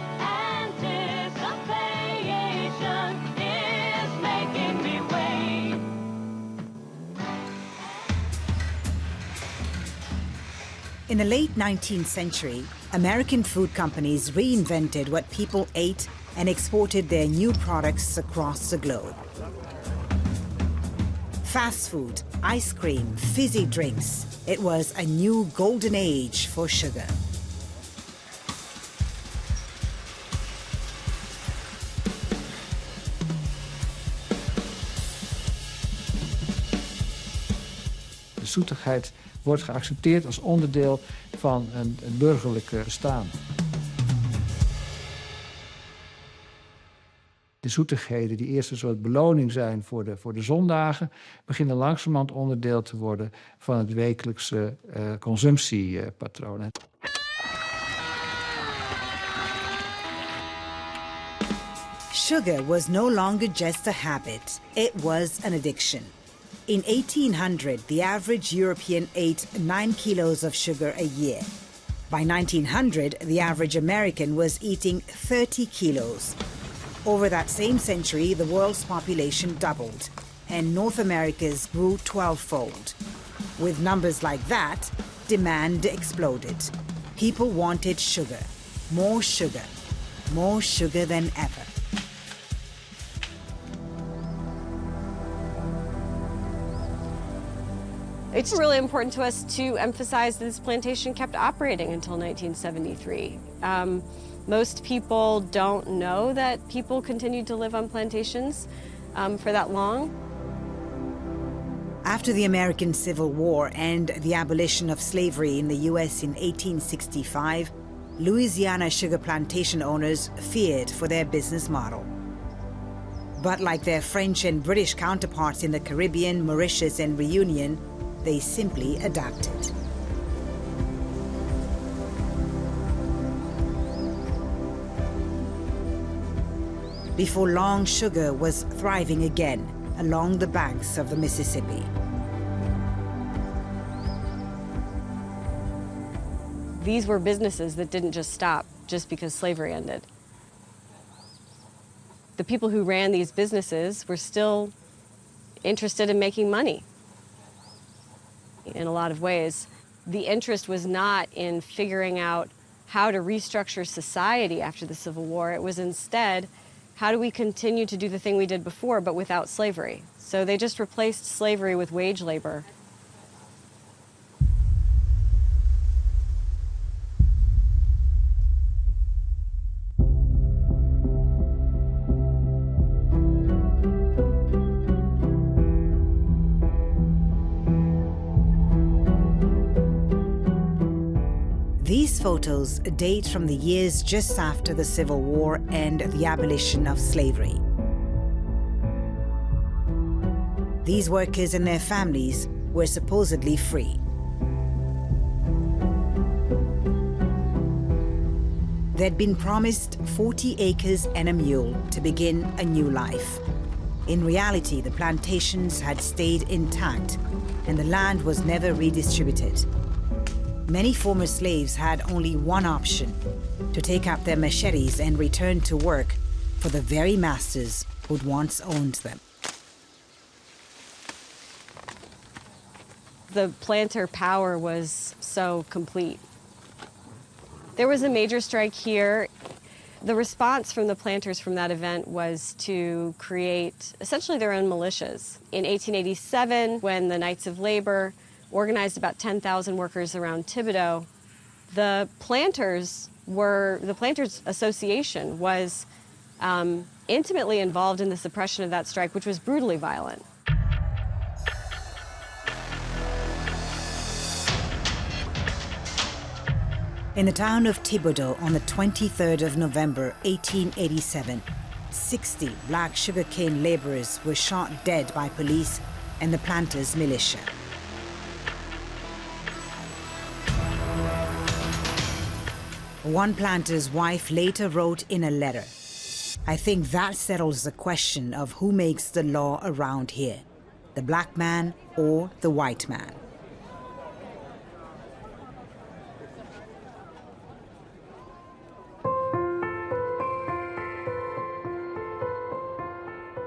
In the late 19th century, American food companies reinvented what people ate and exported their new products across the globe. Fast food, ice cream, fizzy drinks. It was a new golden age for sugar. De zoetigheid wordt geaccepteerd als onderdeel van een burgerlijk bestaan. De zoetigheden, die eerst een soort beloning zijn voor de zondagen, beginnen langzamerhand onderdeel te worden van het wekelijkse consumptiepatroon. Sugar was no longer just a habit, it was an addiction. In 1800, the average European ate 9 kilos of sugar a year. By 1900, the average American was eating 30 kilos. Over that same century, the world's population doubled, and North America's grew 12-fold. With numbers like that, demand exploded. People wanted sugar, more sugar than ever. It's really important to us to emphasize that this plantation kept operating until 1973. Most people don't know that people continued to live on plantations for that long. After the American Civil War and the abolition of slavery in the U.S. in 1865, Louisiana sugar plantation owners feared for their business model. But like their French and British counterparts in the Caribbean, Mauritius, and Reunion, they simply adapted. Before long, sugar was thriving again along the banks of the Mississippi. These were businesses that didn't just stop just because slavery ended. The people who ran these businesses were still interested in making money. In a lot of ways, the interest was not in figuring out how to restructure society after the Civil War. It was instead, how do we continue to do the thing we did before, but without slavery? So they just replaced slavery with wage labor. These photos date from the years just after the Civil War and the abolition of slavery. These workers and their families were supposedly free. They'd been promised 40 acres and a mule to begin a new life. In reality, the plantations had stayed intact and the land was never redistributed. Many former slaves had only one option: to take up their machetes and return to work for the very masters who'd once owned them. The planter power was so complete. There was a major strike here. The response from the planters from that event was to create essentially their own militias. In 1887, when the Knights of Labor organized about 10,000 workers around Thibodaux, the Planters Association was intimately involved in the suppression of that strike, which was brutally violent. In the town of Thibodaux on the 23rd of November, 1887, 60 black sugarcane laborers were shot dead by police and the planters' militia. One planter's wife later wrote in a letter, "I think that settles the question of who makes the law around here, the black man or the white man."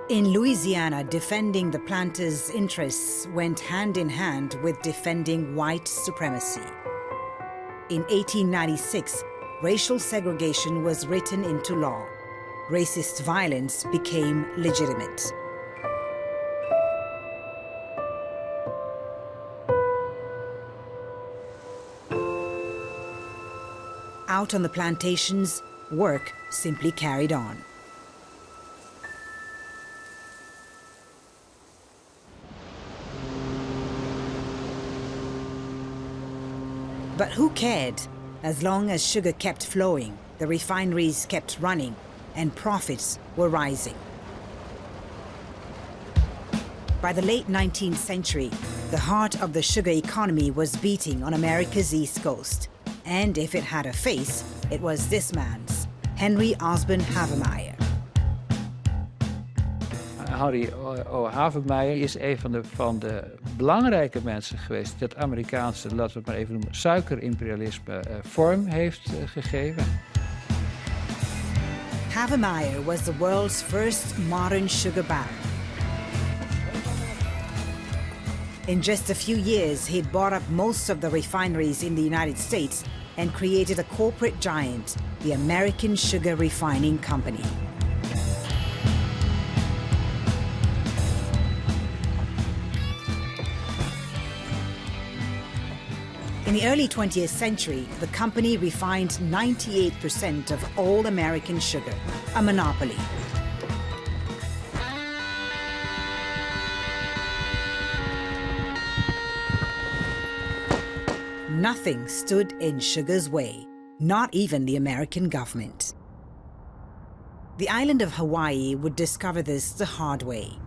In Louisiana, defending the planters' interests went hand in hand with defending white supremacy. In 1896, racial segregation was written into law. Racist violence became legitimate. Out on the plantations, work simply carried on. But who cared? As long as sugar kept flowing, the refineries kept running, and profits were rising. By the late 19th century, the heart of the sugar economy was beating on America's East Coast. And if it had a face, it was this man's, Henry Osborne Havemeyer. Henry Havemeyer is een van de belangrijke mensen geweest die het Amerikaanse, laten we het maar even noemen, suikerimperialisme vorm heeft gegeven. Havemeyer was the world's first modern sugar baron. In just a few years, he'd bought up most of the refineries in the United States and created a corporate giant, the American Sugar Refining Company. In the early 20th century, the company refined 98% of all American sugar, a monopoly. Nothing stood in sugar's way, not even the American government. The island of Hawaii would discover this the hard way.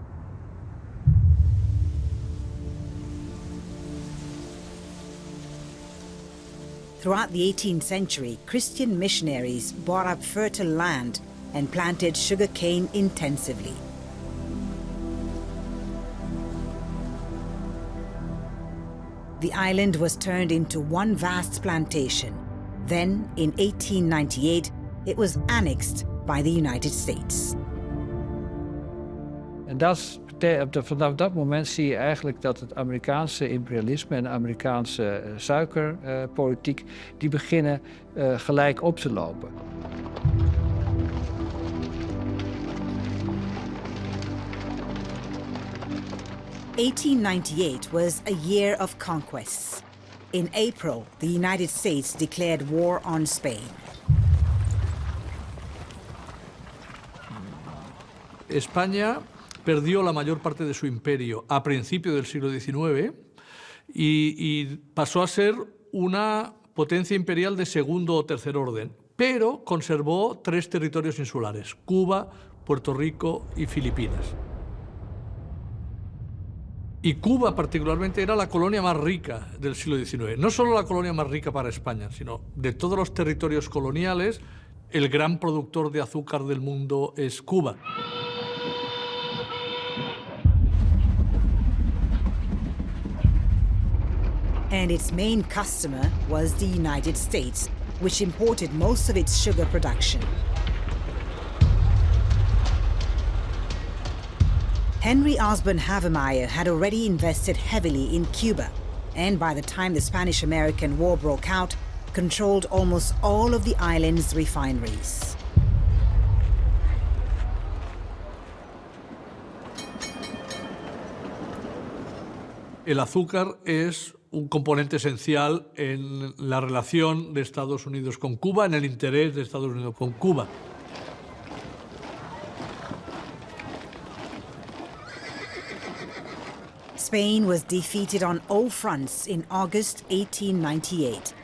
Throughout the 18th century, Christian missionaries bought up fertile land and planted sugarcane intensively. The island was turned into one vast plantation. Then, in 1898, it was annexed by the United States. En vanaf dat moment zie je eigenlijk dat het Amerikaanse imperialisme en de Amerikaanse suikerpolitiek, die beginnen gelijk op te lopen. (1898) was a year of conquests. In April, the United States declared war on Spain. España perdió la mayor parte de su imperio a principios del siglo XIX y pasó a ser una potencia imperial de segundo o tercer orden, pero conservó 3 territorios insulares: Cuba, Puerto Rico y Filipinas. Y Cuba particularmente era la colonia más rica del siglo XIX. No solo la colonia más rica para España, sino de todos los territorios coloniales, el gran productor de azúcar del mundo es Cuba. And its main customer was the United States, which imported most of its sugar production. Henry Osborne Havemeyer had already invested heavily in Cuba, and by the time the Spanish-American War broke out, controlled almost all of the island's refineries. El azúcar es un componente esencial en la relación de Estados Unidos con Cuba, en el interés de Estados Unidos con Cuba. Spain was defeated on all fronts in August 1898.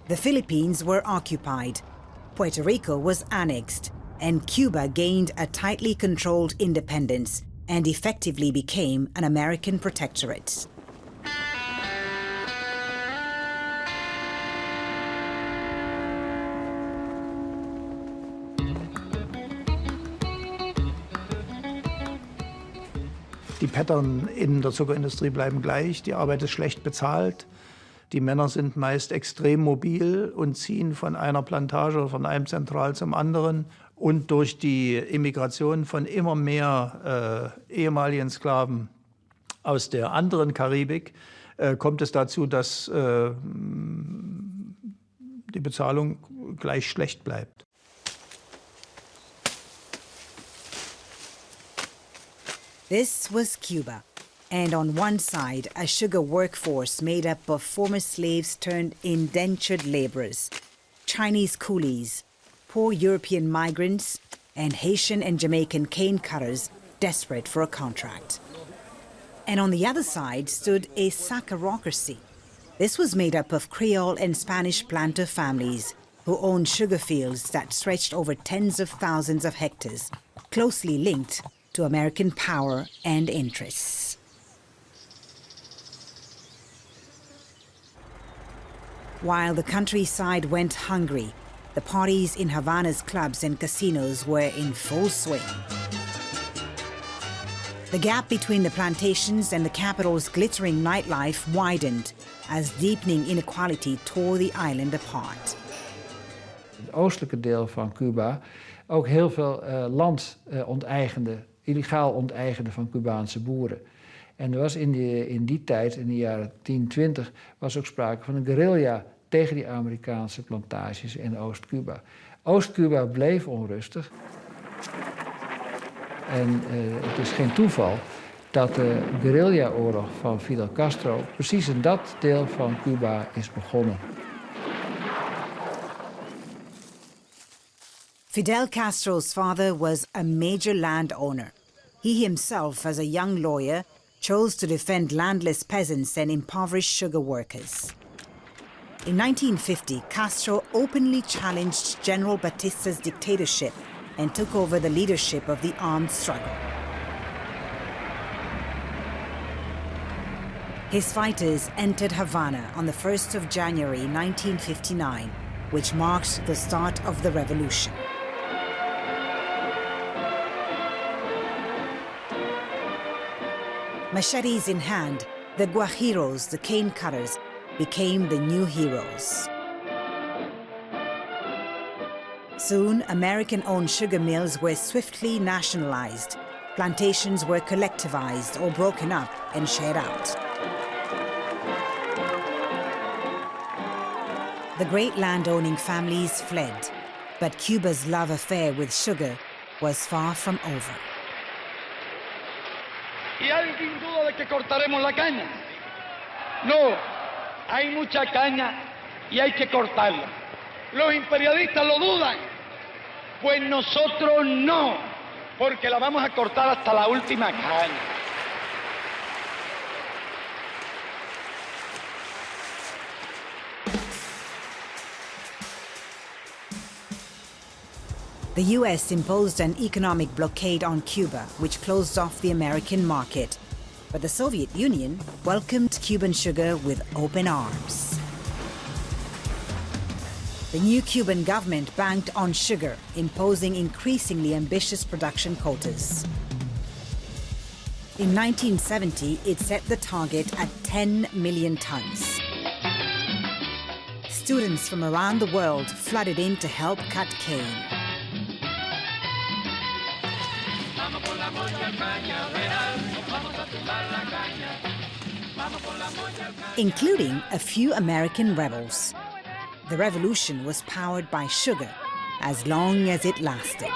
The Philippines were occupied, Puerto Rico was annexed, and Cuba gained a tightly controlled independence and effectively became an American protectorate. Die Pattern in der Zuckerindustrie bleiben gleich, die Arbeit ist schlecht bezahlt, die Männer sind meist extrem mobil und ziehen von einer Plantage oder von einem Zentral zum anderen. Und durch die Immigration von immer mehr ehemaligen Sklaven aus der anderen Karibik kommt es dazu, dass die Bezahlung gleich schlecht bleibt. This was Cuba, and on one side, a sugar workforce made up of former slaves turned indentured laborers, Chinese coolies, poor European migrants, and Haitian and Jamaican cane cutters desperate for a contract. And on the other side stood a saccharocracy. This was made up of Creole and Spanish planter families who owned sugar fields that stretched over tens of thousands of hectares, closely linked to American power and interests. While the countryside went hungry, the parties in Havana's clubs and casinos were in full swing. The gap between the plantations and the capital's glittering nightlife widened as deepening inequality tore the island apart. Het oostelijke deel van Cuba ook heel veel land onteigende, illegaal onteigende van Cubaanse boeren. En er was in die tijd, in de jaren 10-20, was ook sprake van een guerrilla tegen die Amerikaanse plantages in Oost-Cuba. Oost-Cuba bleef onrustig. En het is geen toeval dat de guerrilla-oorlog van Fidel Castro precies in dat deel van Cuba is begonnen. Fidel Castro's father was a major landowner. He himself, as a young lawyer, chose to defend landless peasants and impoverished sugar workers. In 1950, Castro openly challenged General Batista's dictatorship and took over the leadership of the armed struggle. His fighters entered Havana on the 1st of January 1959, which marked the start of the revolution. Machetes in hand, the guajiros, the cane cutters, became the new heroes. Soon, American-owned sugar mills were swiftly nationalized. Plantations were collectivized or broken up and shared out. The great landowning families fled, but Cuba's love affair with sugar was far from over. ¿Y alguien duda de que cortaremos la caña? No, hay mucha caña y hay que cortarla. ¿Los imperialistas lo dudan? Pues nosotros no, porque la vamos a cortar hasta la última caña. The US imposed an economic blockade on Cuba, which closed off the American market. But the Soviet Union welcomed Cuban sugar with open arms. The new Cuban government banked on sugar, imposing increasingly ambitious production quotas. In 1970, it set the target at 10 million tons. Students from around the world flooded in to help cut cane. Including a few American rebels. The revolution was powered by sugar, as long as it lasted.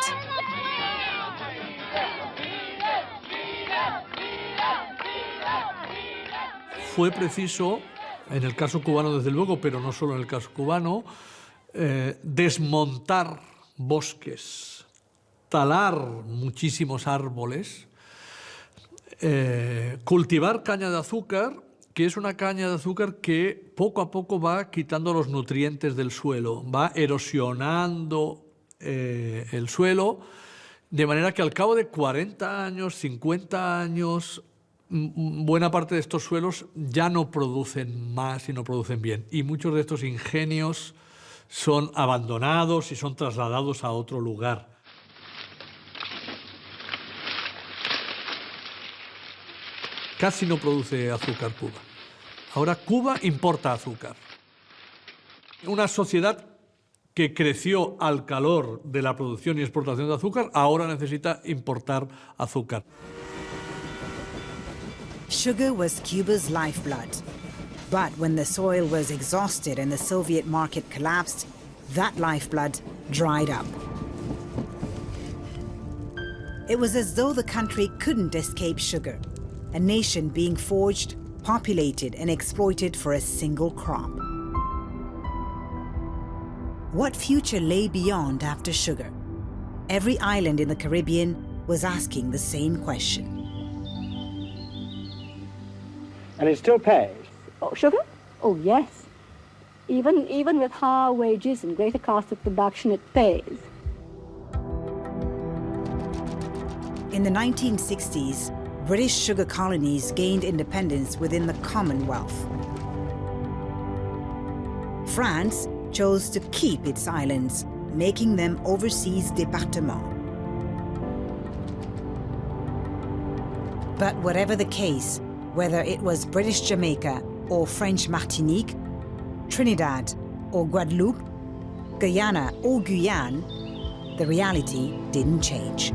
Fue preciso, en el caso cubano desde luego, pero no solo en el caso cubano, desmontar bosques, talar muchísimos árboles, cultivar caña de azúcar, que es una caña de azúcar que poco a poco va quitando los nutrientes del suelo, va erosionando el suelo, de manera que al cabo de 40 años, 50 años, buena parte de estos suelos ya no producen más y no producen bien. Y muchos de estos ingenios son abandonados y son trasladados a otro lugar. Casi no produce azúcar Cuba. Ahora Cuba importa azúcar. Una sociedad que creció al calor de la producción y exportación de azúcar, ahora necesita importar azúcar. Sugar was Cuba's lifeblood. But when the soil was exhausted and the Soviet market collapsed, that lifeblood dried up. It was as though the country couldn't escape sugar, a nation being forged, populated, and exploited for a single crop. What future lay beyond after sugar? Every island in the Caribbean was asking the same question. And it still pays. Oh, sugar? Oh, yes. Even with higher wages and greater cost of production, it pays. In the 1960s, British sugar colonies gained independence within the Commonwealth. France chose to keep its islands, making them overseas départements. But whatever the case, whether it was British Jamaica or French Martinique, Trinidad or Guadeloupe, Guyana or Guyane, the reality didn't change.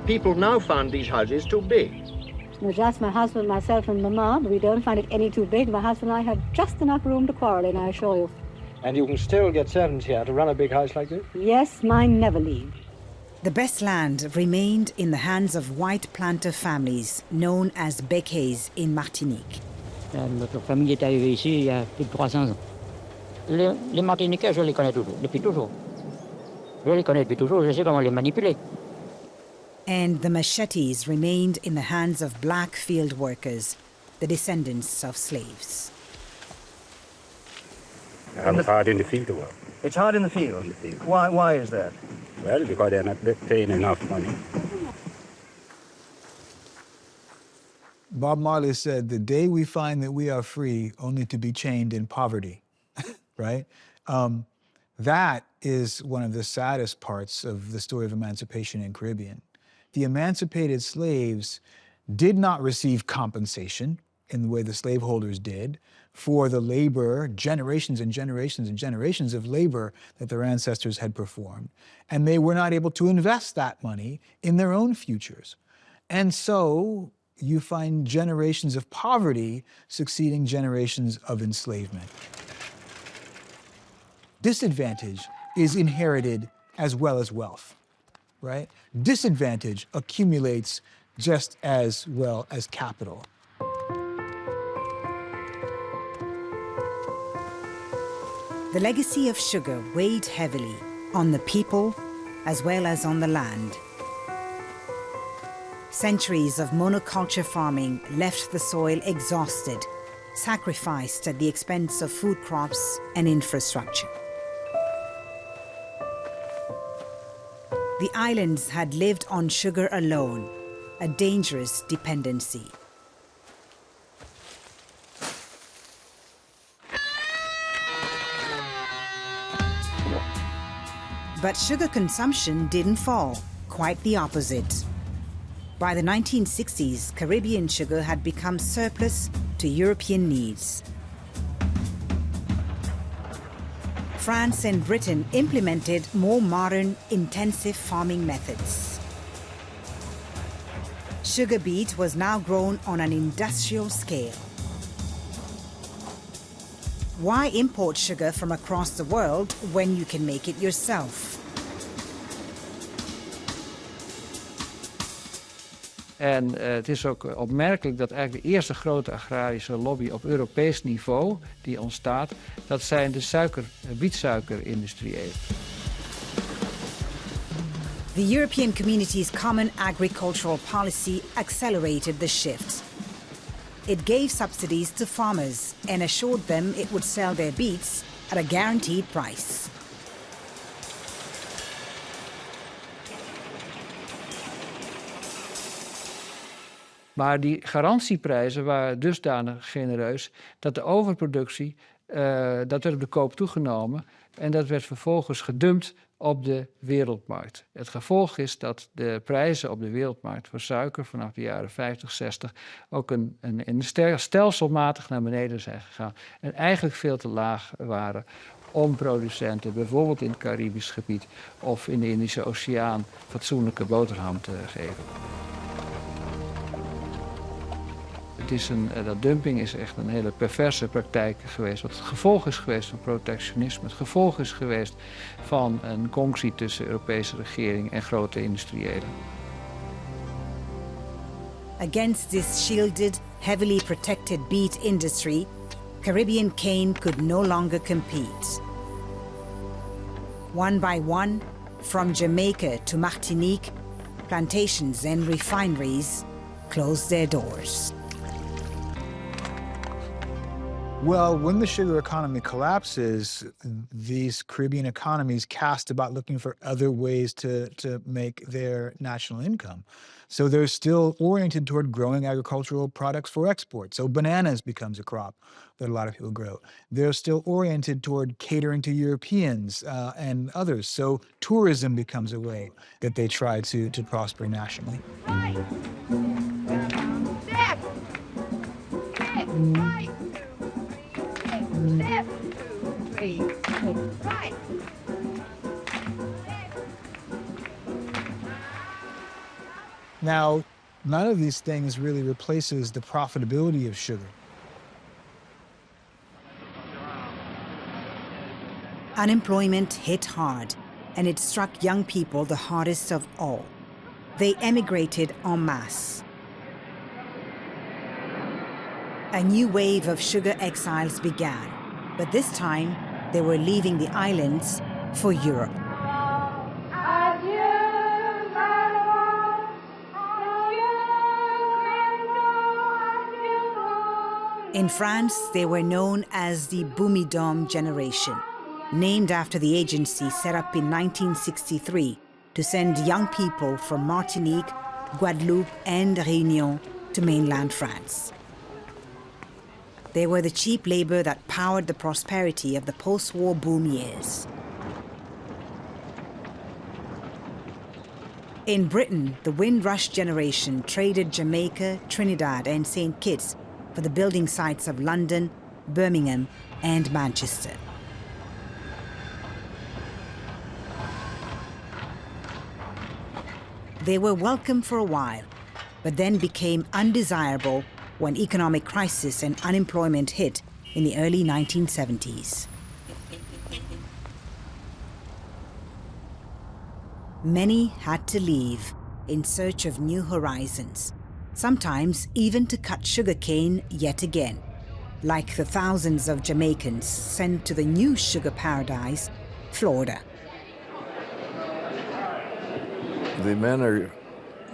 People now find these houses too big. No, just my husband, myself, and Mama, but we don't find it any too big. My husband and I have just enough room to quarrel in, I assure you. And you can still get servants here to run a big house like this? Yes, mine never leave. The best land remained in the hands of white planter families, known as Bécays in Martinique. Notre famille est arrivée ici il y a plus de 300 ans. Les Martiniquais, je les connais toujours, depuis toujours. Je les connais depuis toujours, je sais comment les manipuler. And the machetes remained in the hands of black field workers, the descendants of slaves. It's hard in the field to work. It's hard in the field? Why is that? Well, because they're not paying enough money. Bob Marley said, "The day we find that we are free, only to be chained in poverty," right? That is one of the saddest parts of the story of emancipation in Caribbean. The emancipated slaves did not receive compensation in the way the slaveholders did for the labor, generations and generations and generations of labor that their ancestors had performed. And they were not able to invest that money in their own futures. And so you find generations of poverty succeeding generations of enslavement. Disadvantage is inherited as well as wealth, right? Disadvantage accumulates just as well as capital. The legacy of sugar weighed heavily on the people as well as on the land. Centuries of monoculture farming left the soil exhausted, sacrificed at the expense of food crops and infrastructure. The islands had lived on sugar alone, a dangerous dependency. But sugar consumption didn't fall, quite the opposite. By the 1960s, Caribbean sugar had become surplus to European needs. France and Britain implemented more modern, intensive farming methods. Sugar beet was now grown on an industrial scale. Why import sugar from across the world when you can make it yourself? En het is ook opmerkelijk dat eigenlijk de eerste grote agrarische lobby op Europees niveau die ontstaat, dat zijn de bietsuikerindustrie. The European Community's common agricultural policy accelerated the shift. It gave subsidies to farmers and assured them it would sell their beets at a guaranteed price. Maar die garantieprijzen waren dusdanig genereus dat de overproductie, dat werd op de koop toegenomen en dat werd vervolgens gedumpt op de wereldmarkt. Het gevolg is dat de prijzen op de wereldmarkt voor suiker vanaf de jaren 50, 60 ook stelselmatig naar beneden zijn gegaan en eigenlijk veel te laag waren om producenten, bijvoorbeeld in het Caribisch gebied of in de Indische Oceaan, fatsoenlijke boterham te geven. Dat dumping is echt een hele perverse praktijk geweest. Wat het gevolg is geweest van protectionisme. Het gevolg is geweest van een conctie tussen de Europese regering en grote industriëlen. Against this shielded, heavily protected beet industry, Caribbean cane could no longer compete. One by one, from Jamaica to Martinique, plantations and refineries closed their doors. Well, when the sugar economy collapses, these Caribbean economies cast about looking for other ways to make their national income. So they're still oriented toward growing agricultural products for export. So bananas becomes a crop that a lot of people grow. They're still oriented toward catering to Europeans and others. So tourism becomes a way that they try to prosper nationally. Now, none of these things really replaces the profitability of sugar. Unemployment hit hard, and it struck young people the hardest of all. They emigrated en masse. A new wave of sugar exiles began, but this time they were leaving the islands for Europe. In France, they were known as the Boumidom generation, named after the agency set up in 1963 to send young people from Martinique, Guadeloupe, and Réunion to mainland France. They were the cheap labor that powered the prosperity of the post-war boom years. In Britain, the Windrush generation traded Jamaica, Trinidad, and St. Kitts for the building sites of London, Birmingham, and Manchester. They were welcome for a while, but then became undesirable when economic crisis and unemployment hit in the early 1970s. Many had to leave in search of new horizons, sometimes even to cut sugarcane yet again, like the thousands of Jamaicans sent to the new sugar paradise, Florida. The men are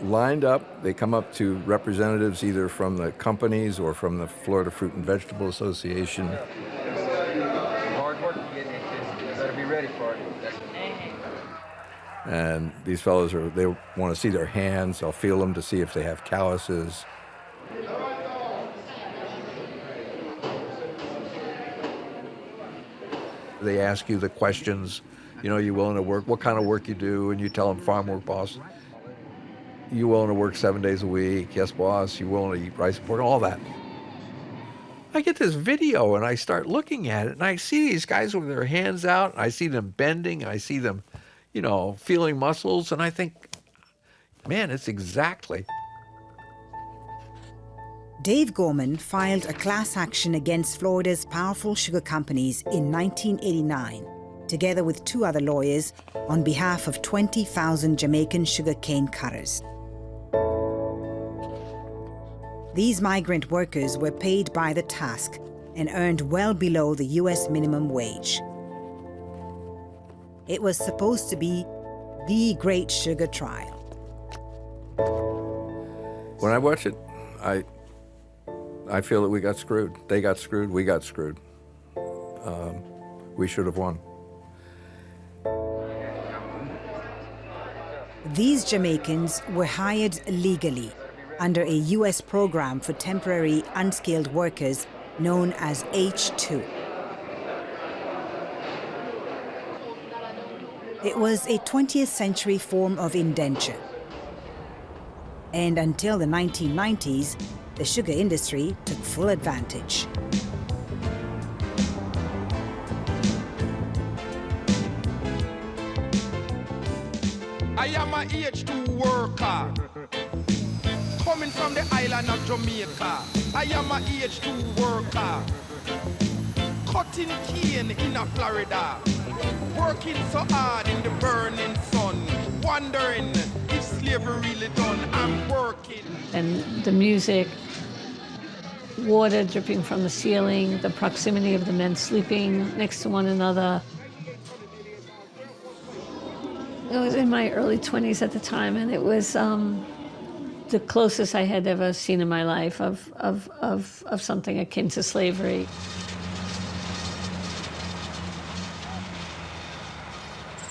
lined up. They come up to representatives either from the companies or from the Florida Fruit and Vegetable Association. Hard work to get into. You better be ready for it. And these fellows they want to see their hands. They'll feel them to see if they have calluses. They ask you the questions, you know, you willing to work, what kind of work you do, and you tell them farm work, boss. You willing to work 7 days a week? Yes, boss. You willing to eat rice and pork? All that. I get this video and I start looking at it and I see these guys with their hands out and I see them bending and I see them, you know, feeling muscles, and I think, man, it's exactly. Dave Gorman filed a class action against Florida's powerful sugar companies in 1989, together with 2 other lawyers, on behalf of 20,000 Jamaican sugarcane cutters. These migrant workers were paid by the task and earned well below the U.S. minimum wage. It was supposed to be the great sugar trial. When I watch it, I feel that we got screwed. They got screwed, we got screwed. We should have won. These Jamaicans were hired legally under a U.S. program for temporary unskilled workers known as H-2. It was a 20th century form of indenture. And until the 1990s, the sugar industry took full advantage. I am a H2 worker, coming from the island of Jamaica. I am a H2 worker, cutting cane in a Florida, working so hard in the burning sun, wondering if slavery really done. I'm working. And the music, water dripping from the ceiling, the proximity of the men sleeping next to one another. I was in my early 20s at the time, and it was the closest I had ever seen in my life of something akin to slavery.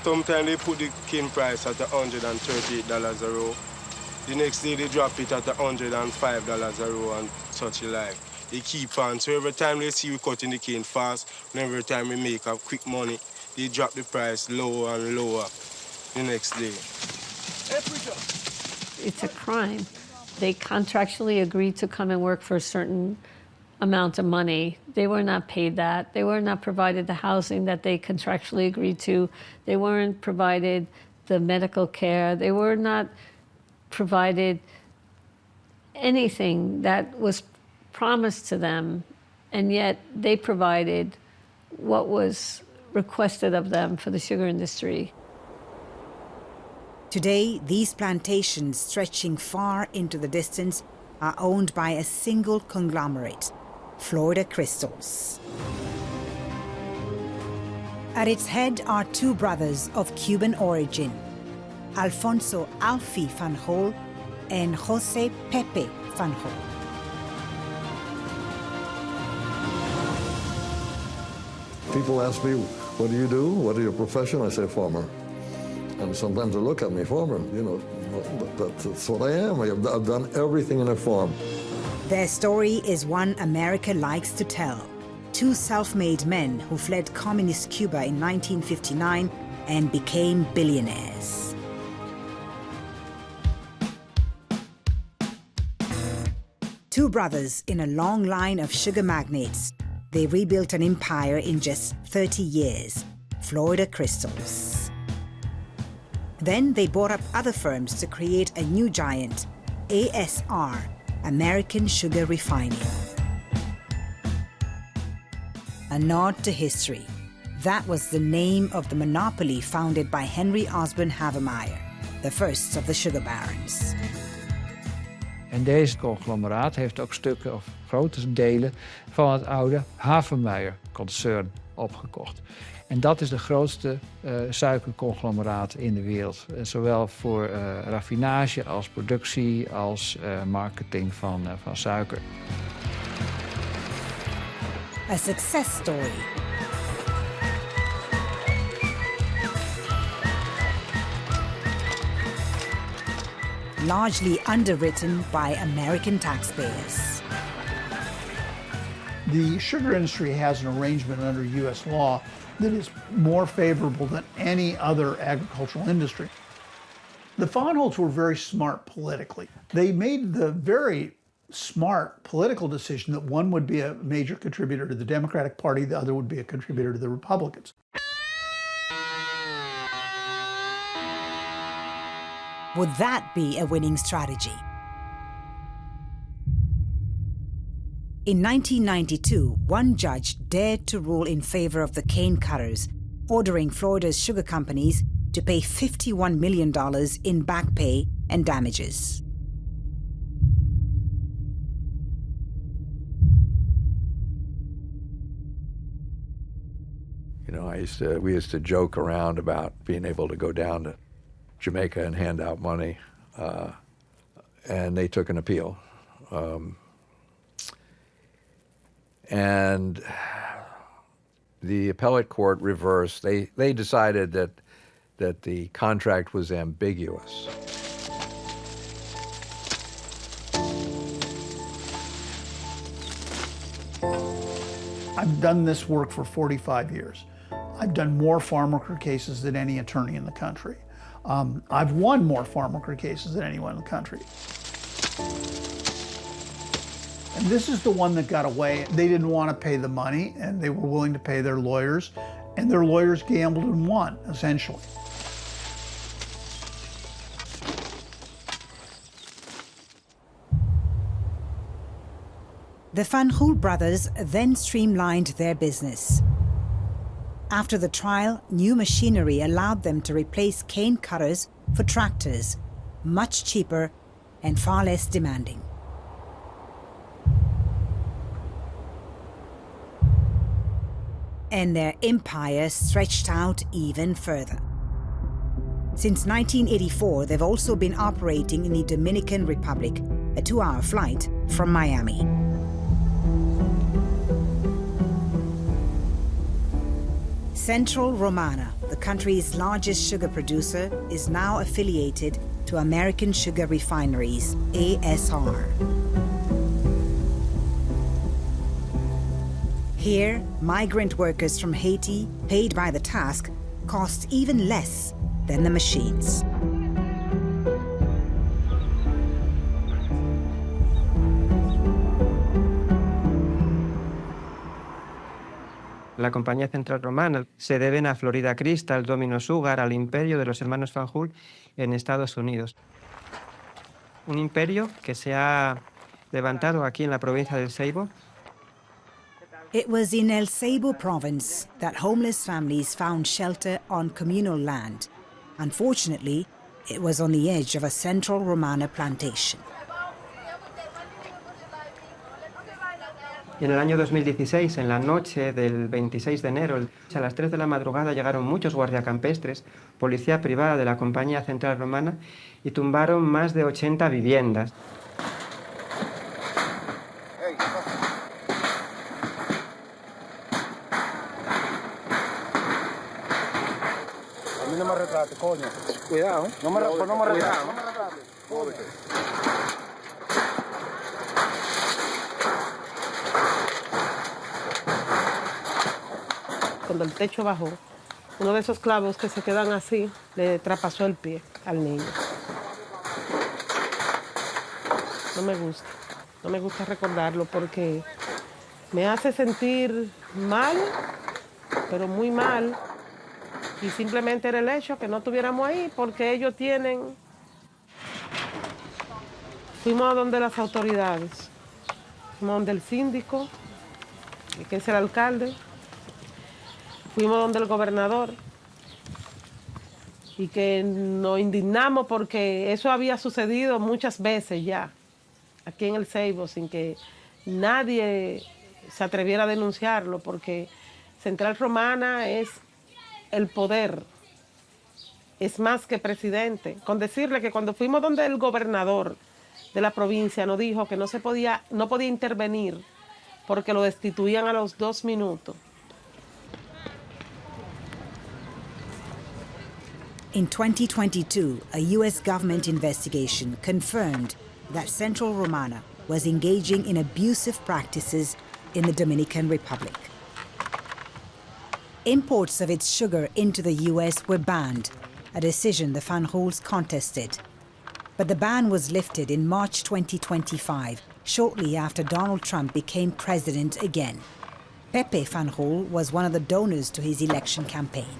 Sometimes they put the cane price at $138 a row. The next day they drop it at $105 a row and such like. They keep on. So every time they see we cutting the cane fast, and every time we make up quick money, they drop the price lower and lower the next day. It's a crime. They contractually agreed to come and work for a certain amount of money. They were not paid that. They were not provided the housing that they contractually agreed to. They weren't provided the medical care. They were not provided anything that was promised to them, and yet they provided what was requested of them for the sugar industry. Today, these plantations stretching far into the distance are owned by a single conglomerate, Florida Crystals. At its head are 2 brothers of Cuban origin, Alfonso Alfie Van Hol and Jose Pepe Van Hol. People ask me, what do you do? What is your profession? I say farmer. And sometimes they look at me, farmer, you know, but that's what I am. I've done everything in a farm. Their story is one America likes to tell. Two self-made men who fled communist Cuba in 1959 and became billionaires. Two brothers in a long line of sugar magnates. They rebuilt an empire in just 30 years, Florida Crystals. Then they bought up other firms to create a new giant, ASR, American Sugar Refining. A nod to history. That was the name of the monopoly founded by Henry Osborne Havemeyer, the first of the sugar barons. En deze conglomeraat heeft ook stukken of grote delen van het oude Havemeyer-concern opgekocht. En dat is de grootste suikerconglomeraat in de wereld. Zowel voor raffinage als productie als marketing van suiker. A success story. Largely underwritten by American taxpayers. The sugar industry has an arrangement under U.S. law that is more favorable than any other agricultural industry. The Feinholz were very smart politically. They made the very smart political decision that one would be a major contributor to the Democratic Party, the other would be a contributor to the Republicans. Would that be a winning strategy? In 1992, one judge dared to rule in favor of the cane cutters, ordering Florida's sugar companies to pay $51 million in back pay and damages. You know, we used to joke around about being able to go down to Jamaica and hand out money, and they took an appeal. And the appellate court reversed. They decided that the contract was ambiguous. I've done this work for 45 years. I've done more farm worker cases than any attorney in the country. I've won more farm worker cases than anyone in the country. And this is the one that got away. They didn't want to pay the money, and they were willing to pay their lawyers, and their lawyers gambled and won, essentially. The Van Gool brothers then streamlined their business. After the trial, new machinery allowed them to replace cane cutters for tractors, much cheaper and far less demanding. And their empire stretched out even further. Since 1984, they've also been operating in the Dominican Republic, a 2-hour flight from Miami. Central Romana, the country's largest sugar producer, is now affiliated to American Sugar Refineries, ASR. Here, migrant workers from Haiti, paid by the task, cost even less than the machines. La compañía central romana se deben a Florida Crystal, Domino Sugar, al imperio de los hermanos Van Gool en Estados Unidos. Un imperio que se ha levantado aquí en la provincia del Ceibo. It was in El Ceibo province that homeless families found shelter on communal land. Unfortunately, it was on the edge of a Central Romana plantation. Y en el año 2016, en la noche del 26 de enero, a las 3 de la madrugada llegaron muchos guardiacampestres, policía privada de la Compañía Central Romana, y tumbaron más de 80 viviendas. mí no me retrate, coño. Cuidado. No me retrate. No me retrate. Cuando el techo bajó, uno de esos clavos que se quedan así le traspasó el pie al niño. No me gusta recordarlo porque me hace sentir mal, pero muy mal. Y simplemente era el hecho que no estuviéramos ahí porque ellos tienen... Fuimos a donde las autoridades, fuimos donde el síndico, que es el alcalde, fuimos donde el gobernador y que nos indignamos porque eso había sucedido muchas veces ya aquí en el Ceibo sin que nadie se atreviera a denunciarlo porque Central Romana es el poder, es más que presidente. Con decirle que cuando fuimos donde el gobernador de la provincia nos dijo que no podía intervenir porque lo destituían a los 2 minutos. In 2022, a U.S. government investigation confirmed that Central Romana was engaging in abusive practices in the Dominican Republic. Imports of its sugar into the U.S. were banned, a decision the Fanjuls contested. But the ban was lifted in March 2025, shortly after Donald Trump became president again. Pepe Fanjul was one of the donors to his election campaign.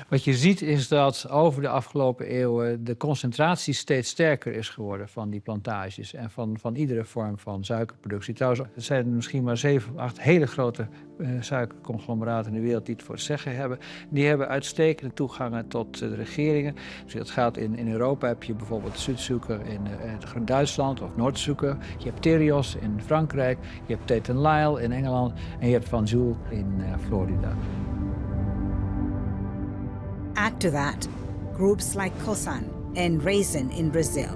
Wat je ziet is dat over de afgelopen eeuwen de concentratie steeds sterker is geworden van die plantages en van iedere vorm van suikerproductie. Trouwens, er zijn misschien maar 7 of 8 hele grote suikerconglomeraten in de wereld die het voor het zeggen hebben. Die hebben uitstekende toegangen tot de regeringen. Dus dat gaat in Europa heb je bijvoorbeeld Südzucker in Duitsland of Noordzucker. Je hebt Terios in Frankrijk, je hebt Tate & Lyle in Engeland en je hebt Van Zoel in Florida. Add to that groups like Cosan and Raisin in Brazil.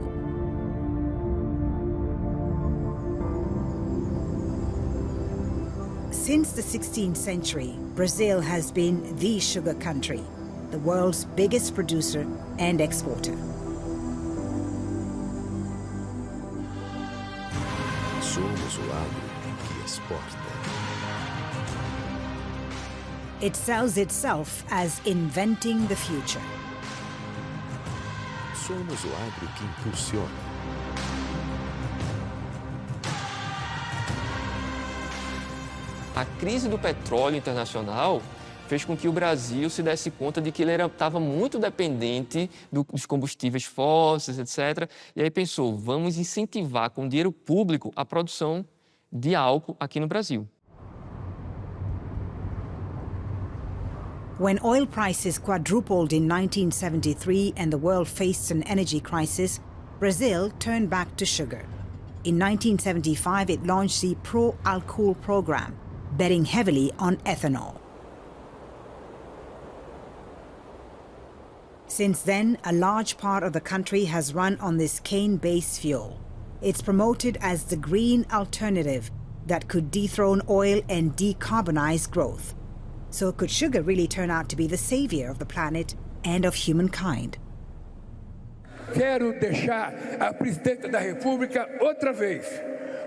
Since the 16th century, Brazil has been the sugar country, the world's biggest producer and exporter. Somos o agro que exporta. It sells itself as inventing the future. Somos o agro que impulsiona. A crise do petróleo internacional fez com que o Brasil se desse conta de que ele estava muito dependente dos combustíveis fósseis, etc. E aí pensou, vamos incentivar com dinheiro público a produção de álcool aqui no Brasil. When oil prices quadrupled in 1973 and the world faced an energy crisis, Brazil turned back to sugar. In 1975, it launched the Pro-Alcool program, betting heavily on ethanol. Since then, a large part of the country has run on this cane-based fuel. It's promoted as the green alternative that could dethrone oil and decarbonize growth. So could sugar really turn out to be the savior of the planet and of humankind? Quero deixar a presidenta da República outra vez,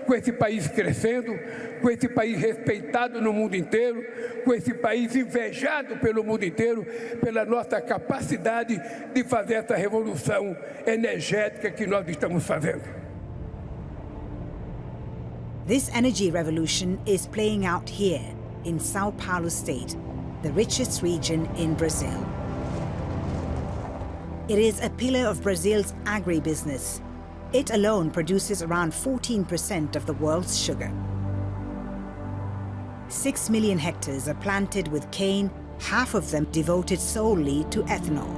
com esse país crescendo, com esse país respeitado no mundo inteiro, com esse país invejado pelo mundo inteiro, pela nossa capacidade de fazer essa revolução energética que nós estamos fazendo. This energy revolution is playing out here in Sao Paulo state, the richest region in Brazil. It is a pillar of Brazil's agribusiness. It alone produces around 14% of the world's sugar. 6 million hectares are planted with cane, half of them devoted solely to ethanol.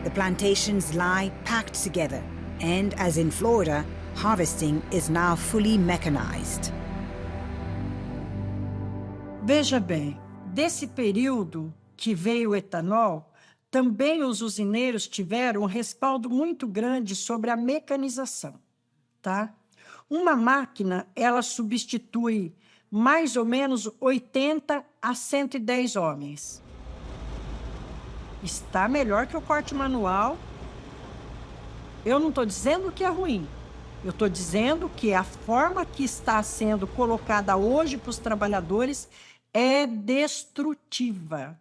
The plantations lie packed together, and as in Florida, harvesting is now fully mechanized. Veja bem, desse período que veio o etanol, também os usineiros tiveram um respaldo muito grande sobre a mecanização, tá? Uma máquina, ela substitui mais ou menos 80 a 110 homens. Está melhor que o corte manual. Eu não estou dizendo que é ruim. Eu estou dizendo que a forma que está sendo colocada hoje para os trabalhadores é destrutiva.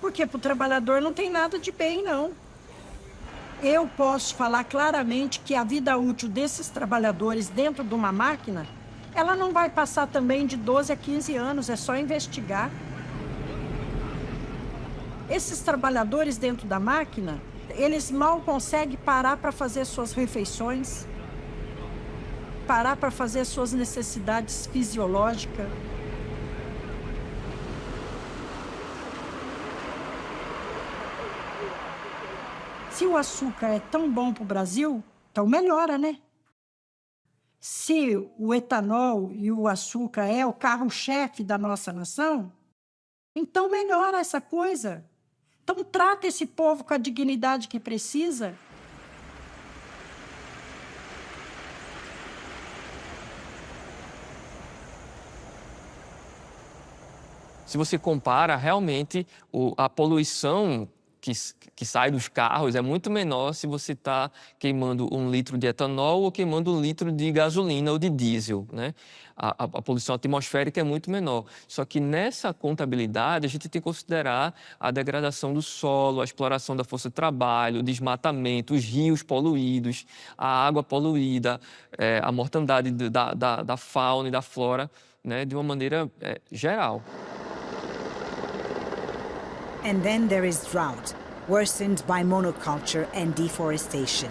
Porque para o trabalhador não tem nada de bem, não. Eu posso falar claramente que a vida útil desses trabalhadores dentro de uma máquina, ela não vai passar também de 12 a 15 anos, é só investigar. Esses trabalhadores dentro da máquina, eles mal conseguem parar para fazer suas refeições, parar para fazer suas necessidades fisiológicas. Se o açúcar é tão bom para o Brasil, então melhora, né? Se o etanol e o açúcar é o carro-chefe da nossa nação, então melhora essa coisa. Então trata esse povo com a dignidade que precisa. Se você compara, realmente a poluição que sai dos carros é muito menor se você está queimando 1 litro de etanol ou queimando 1 litro de gasolina ou de diesel, né? A poluição atmosférica é muito menor. Só que nessa contabilidade a gente tem que considerar a degradação do solo, a exploração da força de trabalho, o desmatamento, os rios poluídos, a água poluída, a mortandade da fauna e da flora, né? De uma maneira geral. And then there is drought, worsened by monoculture and deforestation.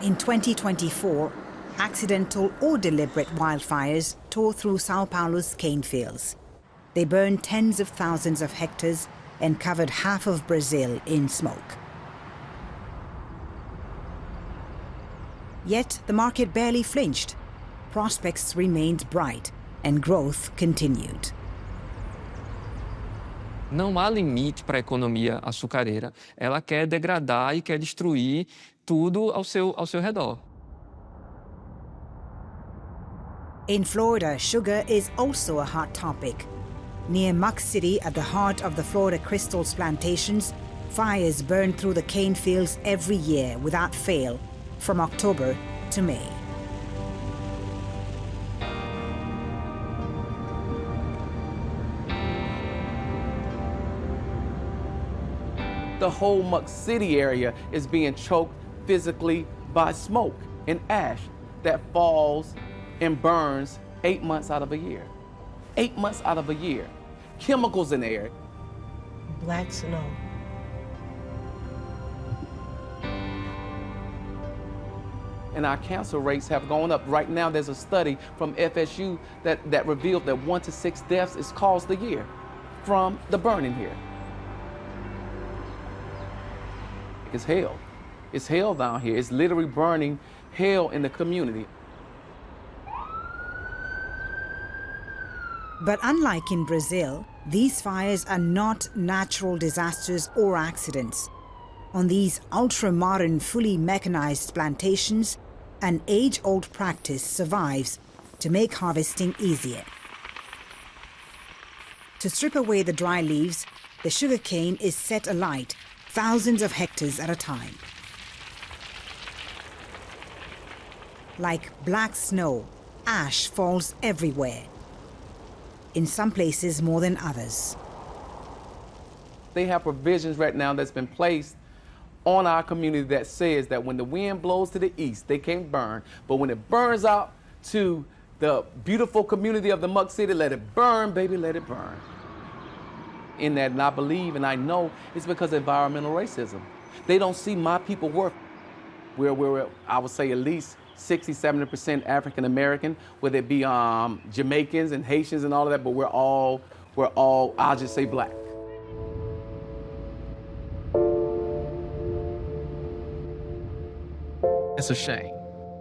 In 2024, accidental or deliberate wildfires tore through Sao Paulo's cane fields. They burned tens of thousands of hectares and covered half of Brazil in smoke. Yet the market barely flinched. Prospects remained bright and growth continued. Não há limite para a economia açucareira. Ela quer degradar e quer destruir tudo ao seu redor. In Florida, sugar is also a hot topic. Near Muck City, at the heart of the Florida Crystals plantations, fires burn through the cane fields every year without fail, from October to May. The whole Muck City area is being choked physically by smoke and ash that falls and burns 8 months out of a year. 8 months out of a year. Chemicals in the air. Black snow. And our cancer rates have gone up. Right now, there's a study from FSU that revealed that 1 to 6 deaths is caused a year from the burning here. It's hell. It's hell down here. It's literally burning hell in the community. But unlike in Brazil, these fires are not natural disasters or accidents. On these ultra-modern, fully mechanized plantations, an age-old practice survives to make harvesting easier. To strip away the dry leaves, the sugarcane is set alight, thousands of hectares at a time. Like black snow, ash falls everywhere. In some places more than others. They have provisions right now that's been placed on our community that says that when the wind blows to the east, they can't burn. But when it burns out to the beautiful community of the Muck City, let it burn, baby, let it burn. In that, and I believe and I know it's because of environmental racism. They don't see my people work. We're I would say at least 60-70% African American, whether it be Jamaicans and Haitians and all of that, but we're all I'll just say black. It's a shame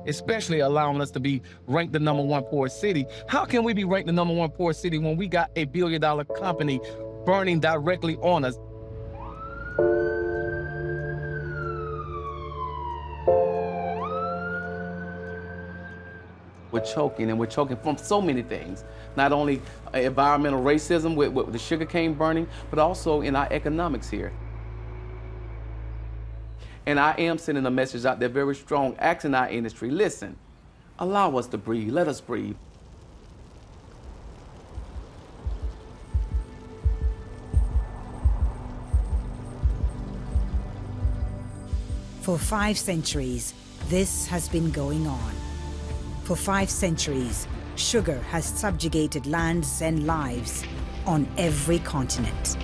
especially allowing us to be ranked the #1 poorest city. How can we be ranked the #1 poorest city when we got a billion-dollar company burning directly on us? We're choking, and we're choking from so many things. Not only environmental racism with the sugarcane burning, but also in our economics here. And I am sending a message out there very strong, asking our industry, listen, allow us to breathe, let us breathe. For 5 centuries, this has been going on. For 5 centuries, sugar has subjugated lands and lives on every continent.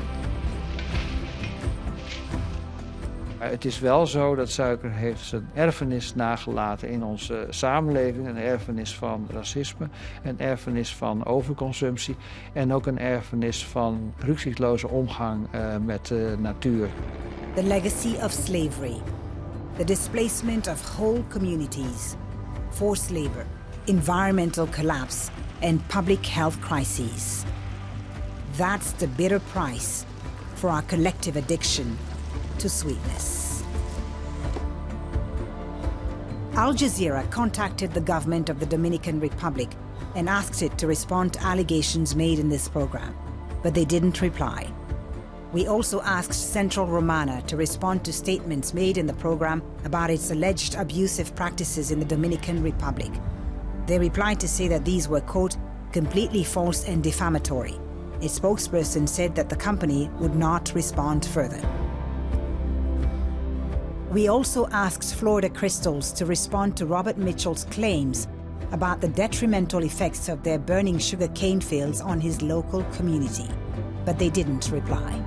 Het is wel zo dat suiker heeft zijn erfenis nagelaten in onze samenleving. Een erfenis van racisme, een erfenis van overconsumptie en ook een erfenis van rücksichtsloze omgang met de natuur. The legacy of slavery, the displacement of whole communities, forced labor, environmental collapse, and public health crises. That's the bitter price for our collective addiction to sweetness. Aljazeera contacted the government of the Dominican Republic and asked it to respond to allegations made in this program, but they didn't reply. We also asked Central Romana to respond to statements made in the program about its alleged abusive practices in the Dominican Republic. They replied to say that these were, quote, completely false and defamatory. Its spokesperson said that the company would not respond further. We also asked Florida Crystals to respond to Robert Mitchell's claims about the detrimental effects of their burning sugar cane fields on his local community, but they didn't reply.